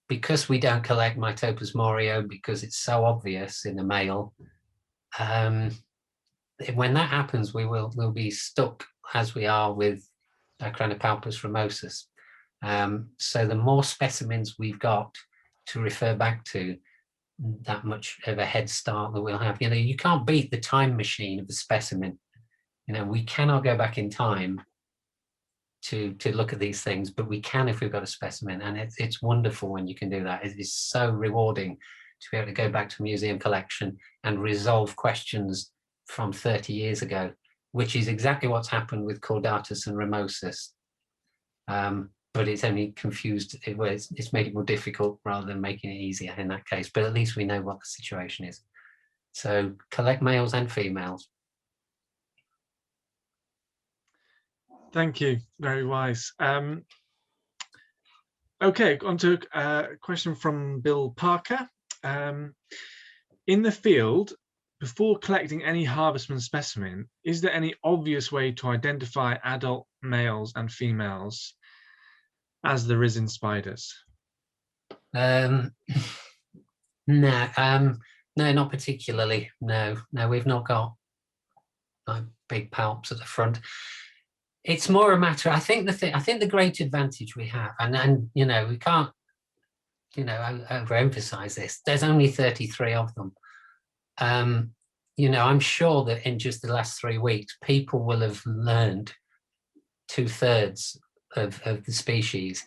Because we don't collect Mytopus morio, because it's so obvious in the male, when that happens, we'll be stuck as we are with Dicranopalpus ramosus. So the more specimens we've got to refer back to, that much of a head start that we'll have. You can't beat the time machine of the specimen. We cannot go back in time to look at these things, but we can if we've got a specimen, and it's wonderful when you can do that. It is so rewarding to be able to go back to a museum collection and resolve questions from 30 years ago, which is exactly what's happened with Chordatus and ramosus. But it's only confused, it's made it more difficult rather than making it easier in that case. But at least we know what the situation is. So collect males and females.
Thank you, very wise. Okay, on to a question from Bill Parker. In the field, before collecting any Harvestmen specimen, is there any obvious way to identify adult males and females, as there is in spiders?
No, not particularly. No, we've not got like big palps at the front. It's more a matter. I think the great advantage we have, and we can't, overemphasize this. There's only 33 of them. I'm sure that in just the last 3 weeks, people will have learned 2/3 of the species.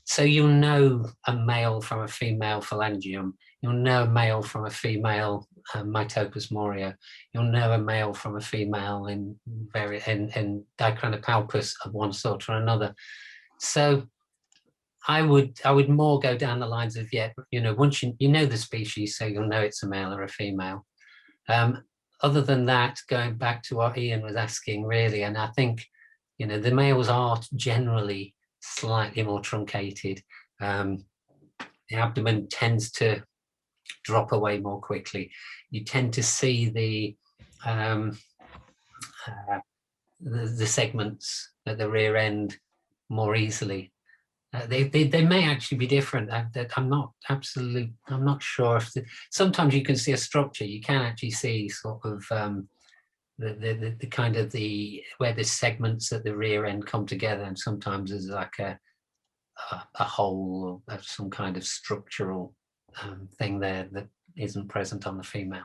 So you'll know a male from a female phalangium. You'll know a male from a female Mytopus morio. You'll know a male from a female in Dicranopalpus of one sort or another. So I would more go down the lines of, once you know the species, so you'll know it's a male or a female. Other than that, going back to what Ian was asking, really, and I think, the males are generally slightly more truncated. The abdomen tends to drop away more quickly. You tend to see the segments at the rear end more easily. They may actually be different. I'm not sure if sometimes you can see a structure. You can actually see sort of the kind of where the segments at the rear end come together, and sometimes there's like a hole or some kind of structural thing there that isn't present on the female.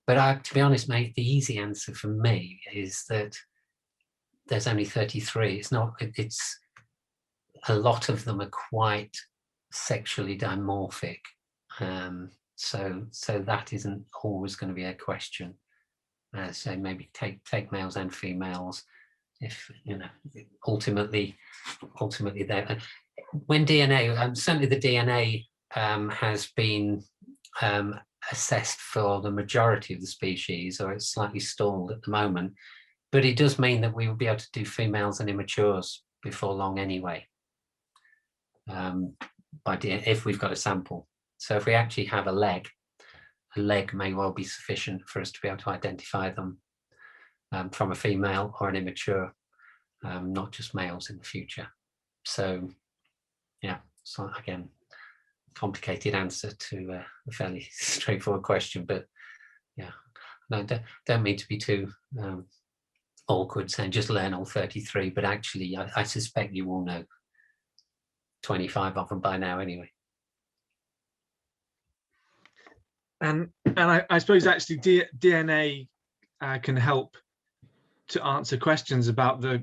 But to be honest, mate, the easy answer for me is that there's only 33. It's not. It's a lot of them are quite sexually dimorphic, so that isn't always going to be a question. So maybe take males and females, if you know. Ultimately, there. When DNA, certainly the DNA has been assessed for the majority of the species, or it's slightly stalled at the moment, but it does mean that we will be able to do females and immatures before long anyway. If we've got a sample. So if we actually have a leg may well be sufficient for us to be able to identify them from a female or an immature, not just males in the future. So yeah, so again, complicated answer to a fairly straightforward question, but yeah, no, don't mean to be too awkward saying just learn all 33, but actually I suspect you will know 25 of them by now anyway.
And I suppose actually DNA can help to answer questions about the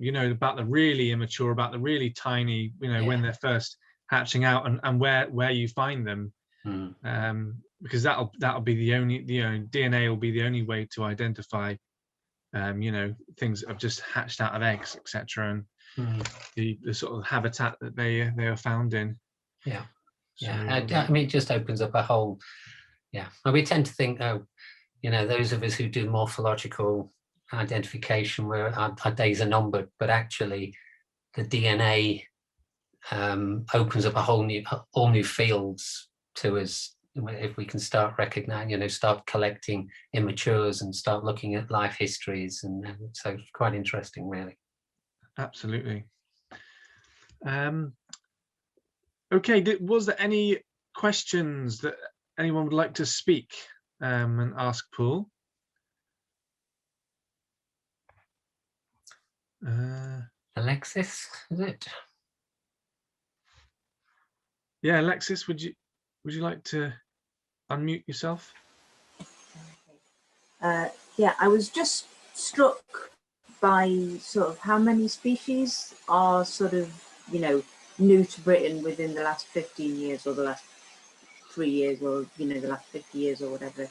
really immature, about the really tiny, when they're first hatching out, and where you find them, because that'll be the only, DNA will be the only way to identify things that have just hatched out of eggs, etc., and the sort of habitat that they are found in.
Yeah. I mean, it just opens up a whole. Yeah, and we tend to think, those of us who do morphological identification, where our days are numbered, but actually the DNA opens up all new fields to us if we can start recognizing, start collecting immatures and start looking at life histories, and so it's quite interesting, really.
Absolutely. Okay, was there any questions that anyone would like to speak and ask Paul?
Alexis, is it?
Yeah, Alexis, would you like to unmute yourself?
Yeah, I was just struck by sort of how many species are sort of, new to Britain within the last 15 years or the last 3 years or, the last 50 years or whatever.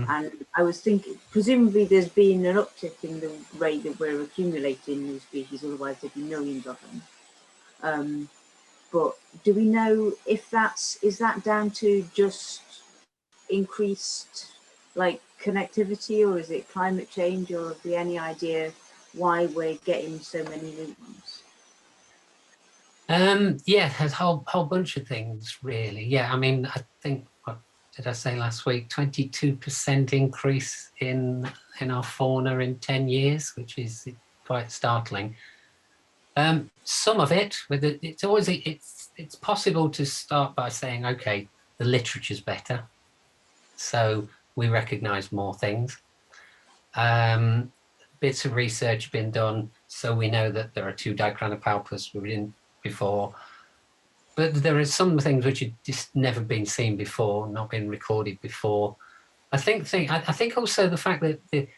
And I was thinking, presumably there's been an uptick in the rate that we're accumulating new species, otherwise there'd be millions of them. But do we know if is that down to just increased connectivity, or is it climate change, or have we any idea why we're getting so many new ones?
Yeah, there's a whole bunch of things, really. Yeah, I mean, I think, what did I say last week? 22% increase in our fauna in 10 years, which is quite startling. Some of it, it's possible to start by saying, okay, the literature's better, so we recognise more things. Bits of research have been done, so we know that there are 2 Dicranopalpus we didn't before, but there are some things which have just never been seen before, not been recorded before. I think also the fact that the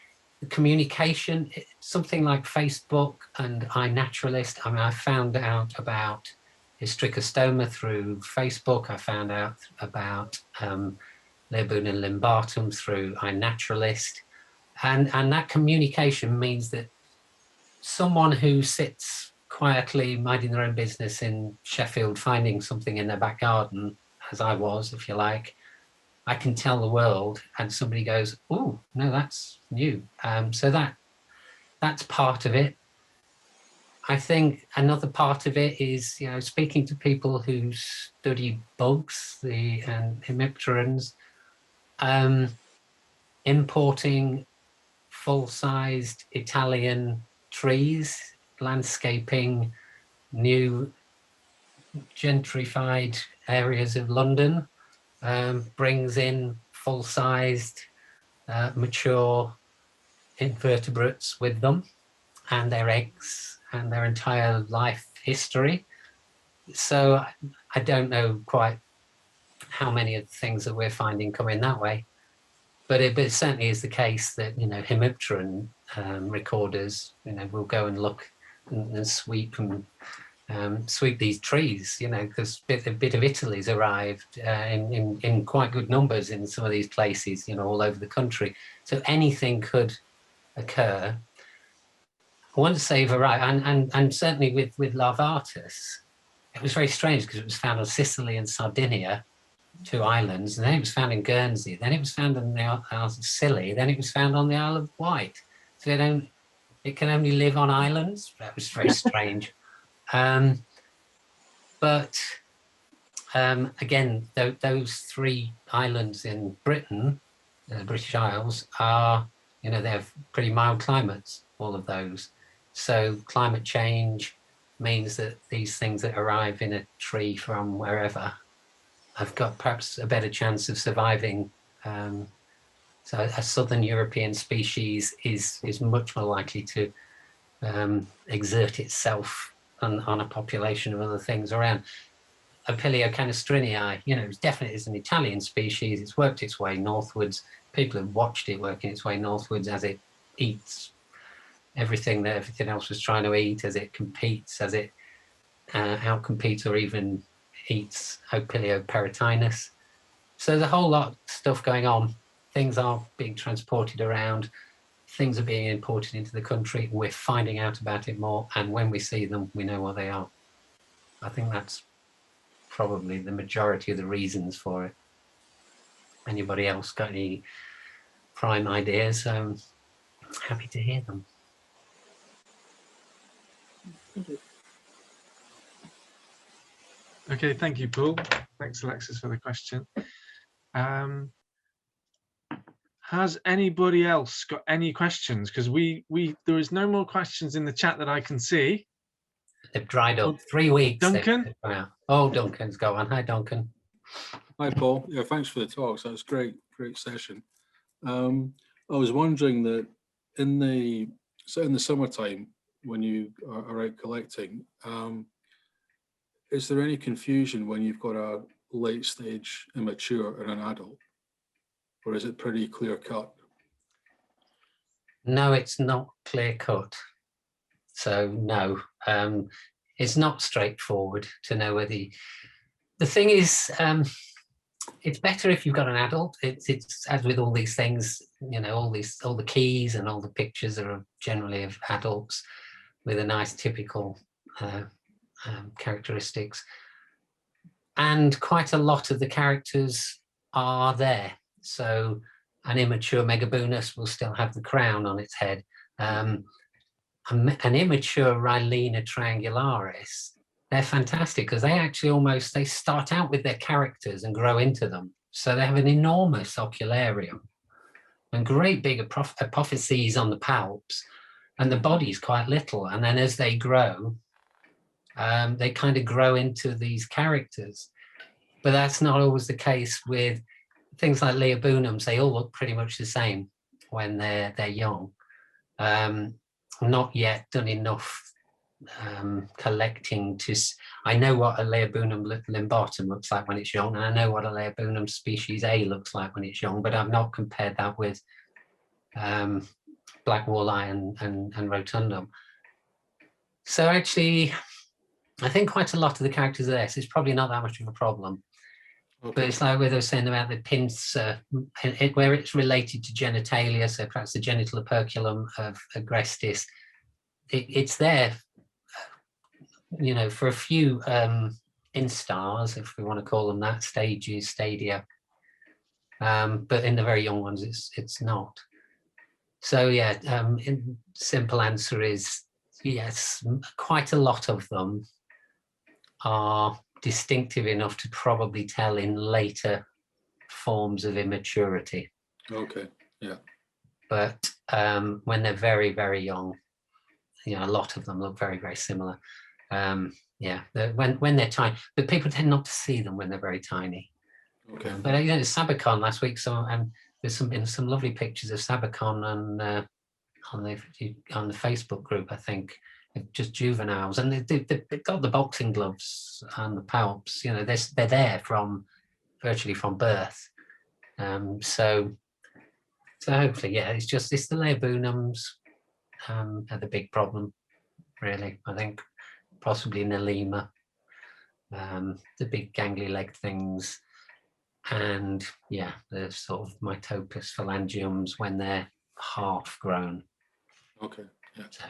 communication, something like Facebook and iNaturalist. I mean, I found out about Hystricostoma through Facebook. I found out about Labuna limbatum through iNaturalist, and that communication means that someone who sits quietly minding their own business in Sheffield, finding something in their back garden, as I was, if you like, I can tell the world, and somebody goes, "Oh, no, that's new." So that's part of it. I think another part of it is, you know, speaking to people who study bugs, and hemipterans, importing full-sized Italian trees, landscaping new gentrified areas of London, brings in full-sized, mature invertebrates with them, and their eggs and their entire life history. So I don't know quite how many of the things that we're finding come in that way, but it certainly is the case that, you know, hemipteran recorders, you know, will go and look and sweep these trees, you know, because a bit of Italy's arrived in quite good numbers in some of these places, you know, all over the country. So anything could occur. I want to say variety, and certainly with Larvatus, it was very strange because it was found on Sicily and Sardinia, 2 islands, and then it was found in Guernsey, then it was found on the Isle of Scilly, then it was found on the Isle of Wight. So it can only live on islands. That was very strange. But again, those 3 islands in Britain, the British Isles, are, you know, they have pretty mild climates, all of those. So climate change means that these things that arrive in a tree from wherever have got perhaps a better chance of surviving. So a southern European species is much more likely to exert itself on a population of other things around. Opilio canistrinii, you know, definitely is an Italian species. It's worked its way northwards. People have watched it working its way northwards as it eats everything that everything else was trying to eat, as it competes, as it outcompetes or even eats Opilio peritinus. So there's a whole lot of stuff going on. Things are being transported around. Things are being imported into the country. We're finding out about it more, and when we see them, we know what they are. I think that's probably the majority of the reasons for it. Anybody else got any prime ideas? Happy to hear them.
Thank you.
Okay, thank you, Paul. Thanks, Alexis, for the question. Has anybody else got any questions? Because there is no more questions in the chat that I can see.
They've dried up. 3 weeks.
Duncan?
Oh, Duncan's go on. Hi, Duncan.
Hi, Paul. Yeah, thanks for the talks. That was great session. I was wondering that in the summertime, when you are out collecting, is there any confusion when you've got a late stage immature and an adult, or is it pretty clear cut?
No, it's not clear cut. So no, it's not straightforward to know whether the thing is, it's better if you've got an adult. It's as with all these things, you know, all the keys and all the pictures are generally of adults with a nice typical characteristics, and quite a lot of the characters are there. So an immature Megabunus will still have the crown on its head. An immature Rhylina triangularis, they're fantastic because they start out with their characters and grow into them. So they have an enormous ocularium and great big apophyses on the palps, and the body's quite little. And then as they grow, they kind of grow into these characters. But that's not always the case with things like Leobunums. They all look pretty much the same when they're young. Not yet done enough collecting to. I know what a Leobunum limbatum looks like when it's young, and I know what a Leobunum species A looks like when it's young, but I've not compared that with black walleye and rotundum. So actually, I think quite a lot of the characters are there, so it's probably not that much of a problem. Okay. But it's like where they were saying about the pincer, where it's related to genitalia, so perhaps the genital periculum of Aggressis, it's there, you know, for a few instars, if we want to call them that, stages, stadia. But in the very young ones, it's not. So yeah, simple answer is yes, quite a lot of them are distinctive enough to probably tell in later forms of immaturity.
Okay, yeah.
But when they're very, very young, you know, a lot of them look very, very similar. Yeah, when they're tiny, but people tend not to see them when they're very tiny.
Okay.
But you know, Sabicon last week, so there's been some lovely pictures of Sabicon on the Facebook group, I think, just juveniles, and they've got the boxing gloves and the palps. You know, they're there from virtually from birth. So hopefully, yeah, it's the laburnums are the big problem, really. I think possibly Nelema, the big gangly leg things, and yeah, the sort of Mitopus phalangiums when they're half grown.
Okay, yeah.
So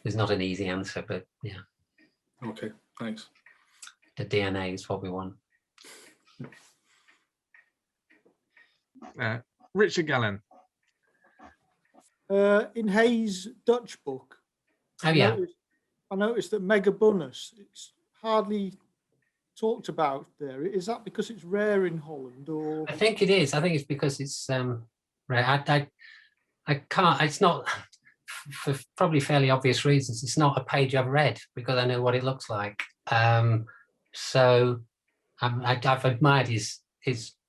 there's not an easy answer, but yeah.
Okay, thanks.
The DNA is what we want.
Richard Gallen.
In Hayes' Dutch book,
Oh yeah,
I noticed that Megabunus, it's hardly talked about there. Is that because it's rare in Holland, or?
I think it is. I think it's because it's rare. I can't. It's not, for probably fairly obvious reasons. It's not a page I've read because I know what it looks like. So I've admired his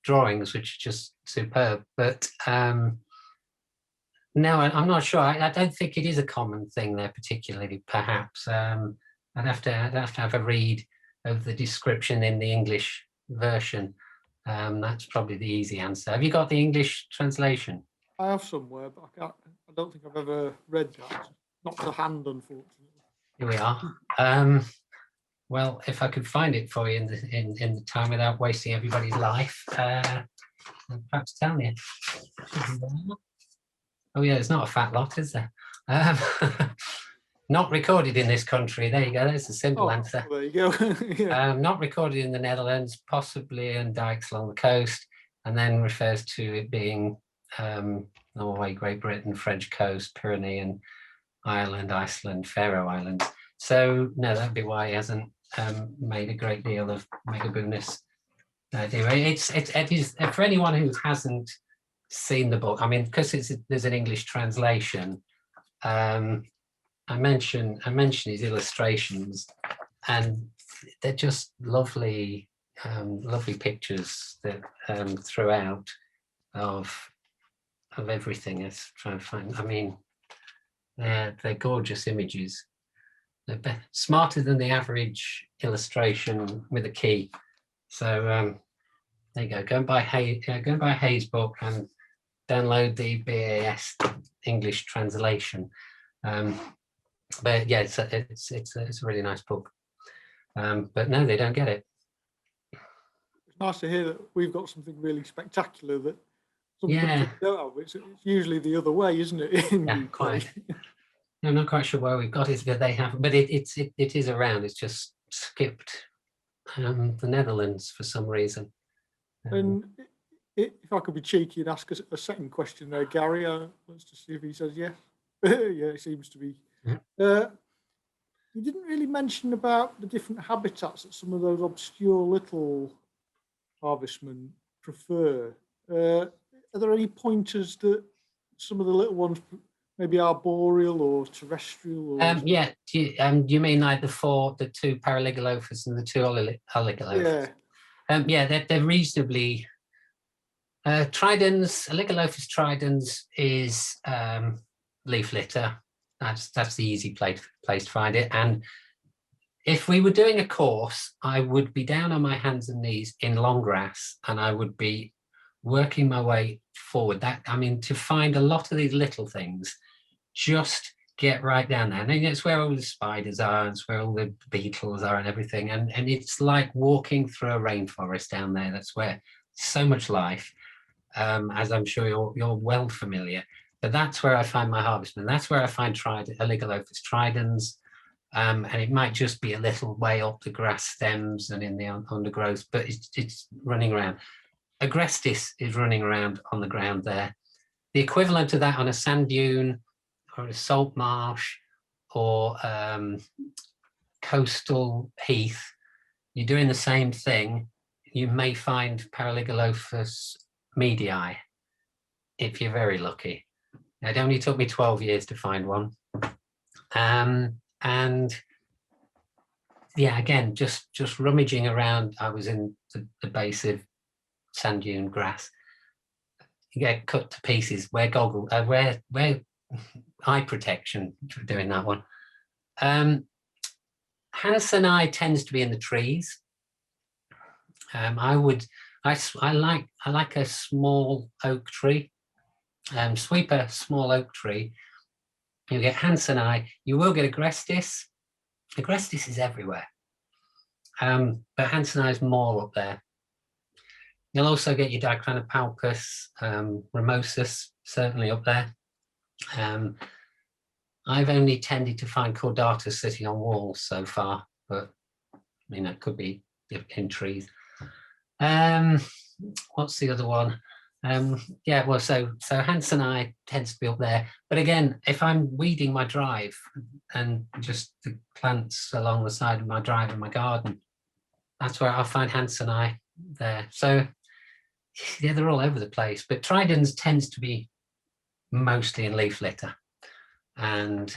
drawings, which are just superb. But no, I'm not sure. I don't think it is a common thing there, particularly. Perhaps I'd have to have a read of the description in the English version. That's probably the easy answer. Have you got the English translation?
I have somewhere, but I don't think I've ever read that. Not to hand, unfortunately.
Here we are. Well, if I could find it for you in the time without wasting everybody's life, I'll perhaps tell you. Oh yeah, it's not a fat lot, is there? Not recorded in this country. There you go. That's a simple answer.
There you go. Yeah.
Not recorded in the Netherlands, possibly in dikes along the coast, and then refers to it being Norway, Great Britain, French coast, Pyrenean, Ireland, Iceland, Faroe Islands. So no, that'd be why he hasn't made a great deal of Megabunus. Anyway, it is for anyone who hasn't seen the book. I mean, because there's an English translation. I mention his illustrations, and they're just lovely, lovely pictures that throughout of everything. Let's try and find. I mean, they're gorgeous images. They're smarter than the average illustration with a key. So there you go. Go and buy Hayes' book and download the BAS English translation. But yeah, it's a really nice book. But no, they don't get it.
It's nice to hear that we've got something really spectacular that some
Yeah.
countries don't have. It's usually the other way, isn't it? In
Yeah,
UK?
quite. I'm not quite sure where we've got it, but they have. But it is around. It's just skipped the Netherlands for some reason.
And if I could be cheeky and ask a second question there, Gary, let's just see if he says yes. Yeah, it seems to be.
Yeah.
You didn't really mention about the different habitats that some of those obscure little harvestmen prefer. Are there any pointers that some of the little ones, maybe arboreal or terrestrial? Or
Yeah. Do you mean like the two Paralegal and the two Oligolophus?
Yeah.
Yeah, they're reasonably. Tridents, Oligolophus tridents is leaf litter. That's the easy place to find it. And if we were doing a course, I would be down on my hands and knees in long grass, and I would be working my way forward. To find a lot of these little things, just get right down there. And it's where all the spiders are, it's where all the beetles are and everything. And it's like walking through a rainforest down there. That's where so much life, as I'm sure you're well familiar. But that's where I find my harvestmen. That's where I find Oligolophus tridens. And it might just be a little way up the grass stems and in the undergrowth, but it's running around. Aggressis is running around on the ground there. The equivalent of that on a sand dune or a salt marsh or coastal heath, you're doing the same thing, you may find Paralegal medii, if you're very lucky. It only took me 12 years to find one. And yeah, again, just rummaging around. I was in the base of sand dune grass. You get cut to pieces. Wear goggles, wear eye protection for doing that one. Hanseni tends to be in the trees. I like a small oak tree. Sweep a small oak tree. You get Hanseni. You will get Aggressis. Aggressis is everywhere, but Hanseni is more up there. You'll also get your Dicranopalpus, Ramosus, certainly up there. I've only tended to find Chordatus sitting on walls so far, but it could be in trees. What's the other one? Yeah, well, so Hanseni tends to be up there. But again, if I'm weeding my drive and just the plants along the side of my drive in my garden, that's where I'll find Hanseni there. So yeah, they're all over the place. But Trident tends to be mostly in leaf litter. And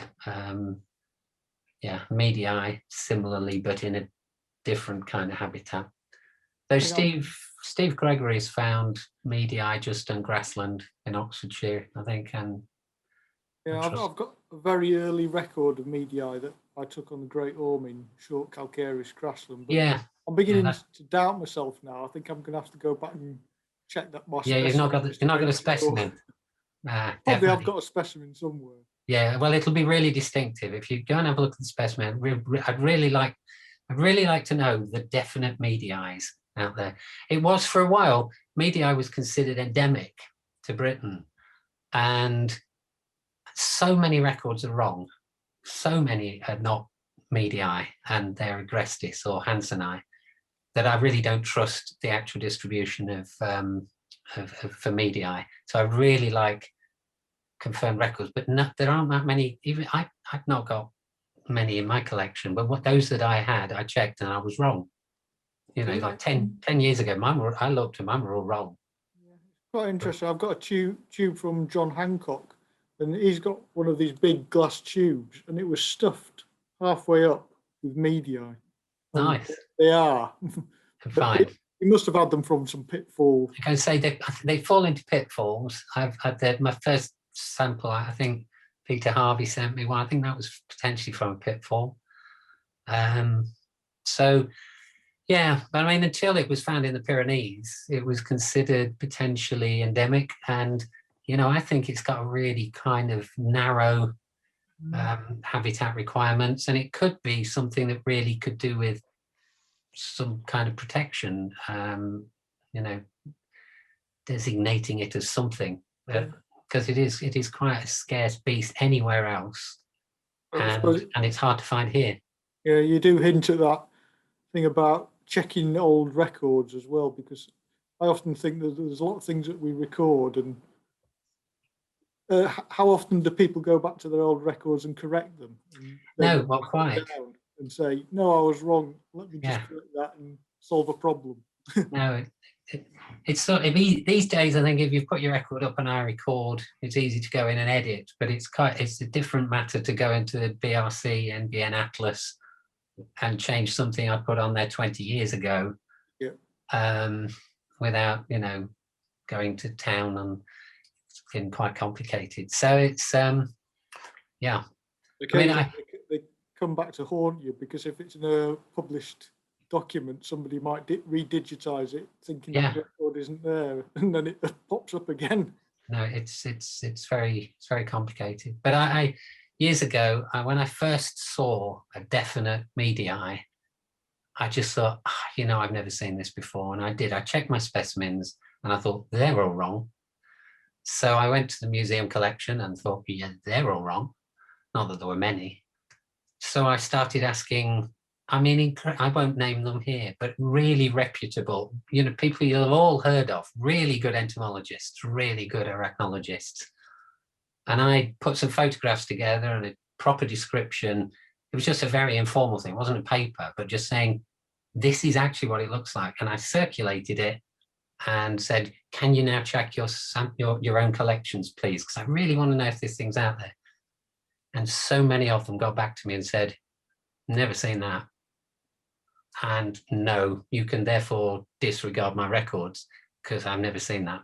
yeah, medii similarly, but in a different kind of habitat. Though Steve Gregory's found medii just on grassland in Oxfordshire, I think. And
yeah, I've got a very early record of medii that I took on the Great Orme in short calcareous grassland. But
yeah,
I'm beginning to doubt myself now. I think I'm going to have to go back and check that.
Yeah, you've not got a specimen.
Probably I've got a specimen somewhere.
Yeah, well, it'll be really distinctive if you go and have a look at the specimen. I'd really like to know the definite medii out there. It was for a while. Medii was considered endemic to Britain, and so many records are wrong. So many are not medii, and they're Aggressis or Hanseni, that I really don't trust the actual distribution of for medii. So I really like confirmed records, but there aren't that many. Even I've not got many in my collection, but those that I had, I checked and I was wrong. Like 10 years ago, I looked and mine were all wrong.
Yeah, quite interesting. I've got a tube from John Hancock, and he's got one of these big glass tubes, and it was stuffed halfway up with medii.
Nice.
They are.
Fine.
He must have had them from some pitfall.
I can say they fall into pitfalls. I've had my first sample, I think Peter Harvey sent me one. I think that was potentially from a pitfall. So yeah, but I mean, until it was found in the Pyrenees, it was considered potentially endemic. And I think it's got a really kind of narrow habitat requirements, and it could be something that really could do with some kind of protection, designating it as something, because it is quite a scarce beast anywhere else, and it's hard to find here.
Yeah, you do hint at that thing about checking old records as well, because I often think that there's a lot of things that we record, and how often do people go back to their old records and correct them?
No, not quite.
And say, no, I was wrong. Let me just correct that and solve a problem.
No, it's sort of these days. I think if you put your record up on iRecord, it's easy to go in and edit. But it's a different matter to go into the BRC, NBN Atlas, and change something I put on there 20 years ago. Yeah. Without going to town, and it's been quite complicated. So it's yeah.
Okay, they come back to haunt you, because if it's in a published document, somebody might redigitize it thinking that the record isn't there, and then it pops up again. No,
it's very complicated. But I years ago, when I first saw a definite medii, I just thought, I've never seen this before. And I checked my specimens and I thought, they're all wrong. So I went to the museum collection and thought, yeah, they're all wrong. Not that there were many. So I started asking, I won't name them here, but really reputable, people you'll have all heard of, really good entomologists, really good arachnologists. And I put some photographs together and I proper description. It was just a very informal thing. It wasn't a paper, but just saying, this is actually what it looks like. And I circulated it and said, can you now check your own collections, please? Because I really want to know if this thing's out there. And so many of them got back to me and said, never seen that. And no, you can therefore disregard my records because I've never seen that.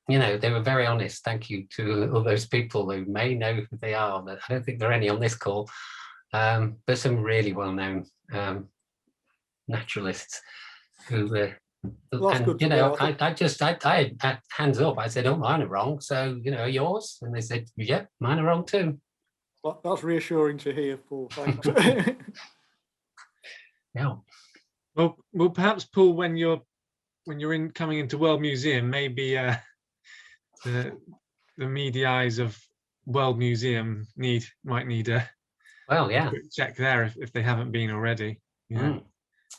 You know, they were very honest. Thank you to all those people who may know who they are, but I don't think there are any on this call. But some really well-known naturalists who were, and, you know, I had hands up. I said, oh, mine are wrong. So, you know, are yours? And they said, yeah, mine are wrong too.
Well, that's reassuring to hear, Paul. Thanks.
Yeah.
Well, perhaps, Paul, when you're coming into World Museum, maybe the meaty eyes of World Museum might need a quick check there if they haven't been already. Yeah.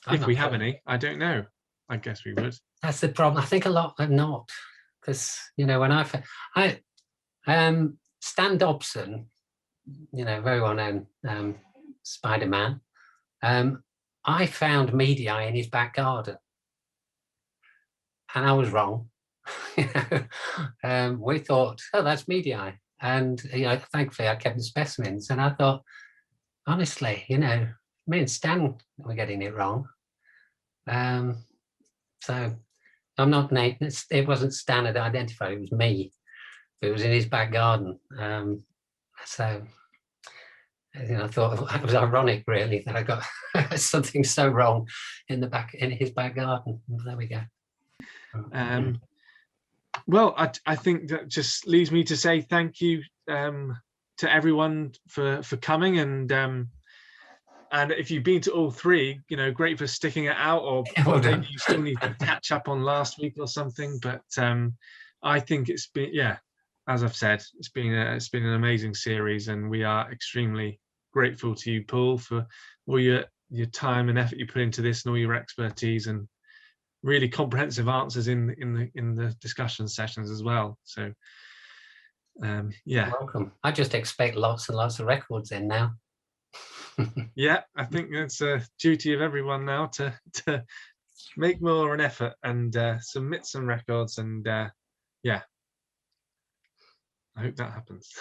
If we have any, I don't know. I guess we would.
That's the problem. I think a lot are not, because, you know, when Stan Dobson, you know, very well known Spider-Man, I found meaty eye in his back garden, and I was wrong. You know, we thought, oh, that's meaty eye, and, you know, thankfully I kept the specimens, and I thought, honestly, you know, me and Stan were getting it wrong. So I'm not Nate. It wasn't Stan that identified. It was me. It was in his back garden. So, you know, I thought it was ironic, really, that I got something so wrong in his back garden. There we go.
Well, I think that just leaves me to say thank you to everyone for coming, and if you've been to all three, you know, great for sticking it out, or maybe you still need to catch up on last week or something. But I think it's been, yeah, as I've said, it's been an amazing series, and we are extremely grateful to you, Paul, for all your time and effort you put into this, and all your expertise, and really comprehensive answers in the discussion sessions as well. So yeah,
You're welcome. I just expect lots and lots of records in now.
Yeah, I think that's a duty of everyone now to make more an effort and submit some records, and yeah, I hope that happens.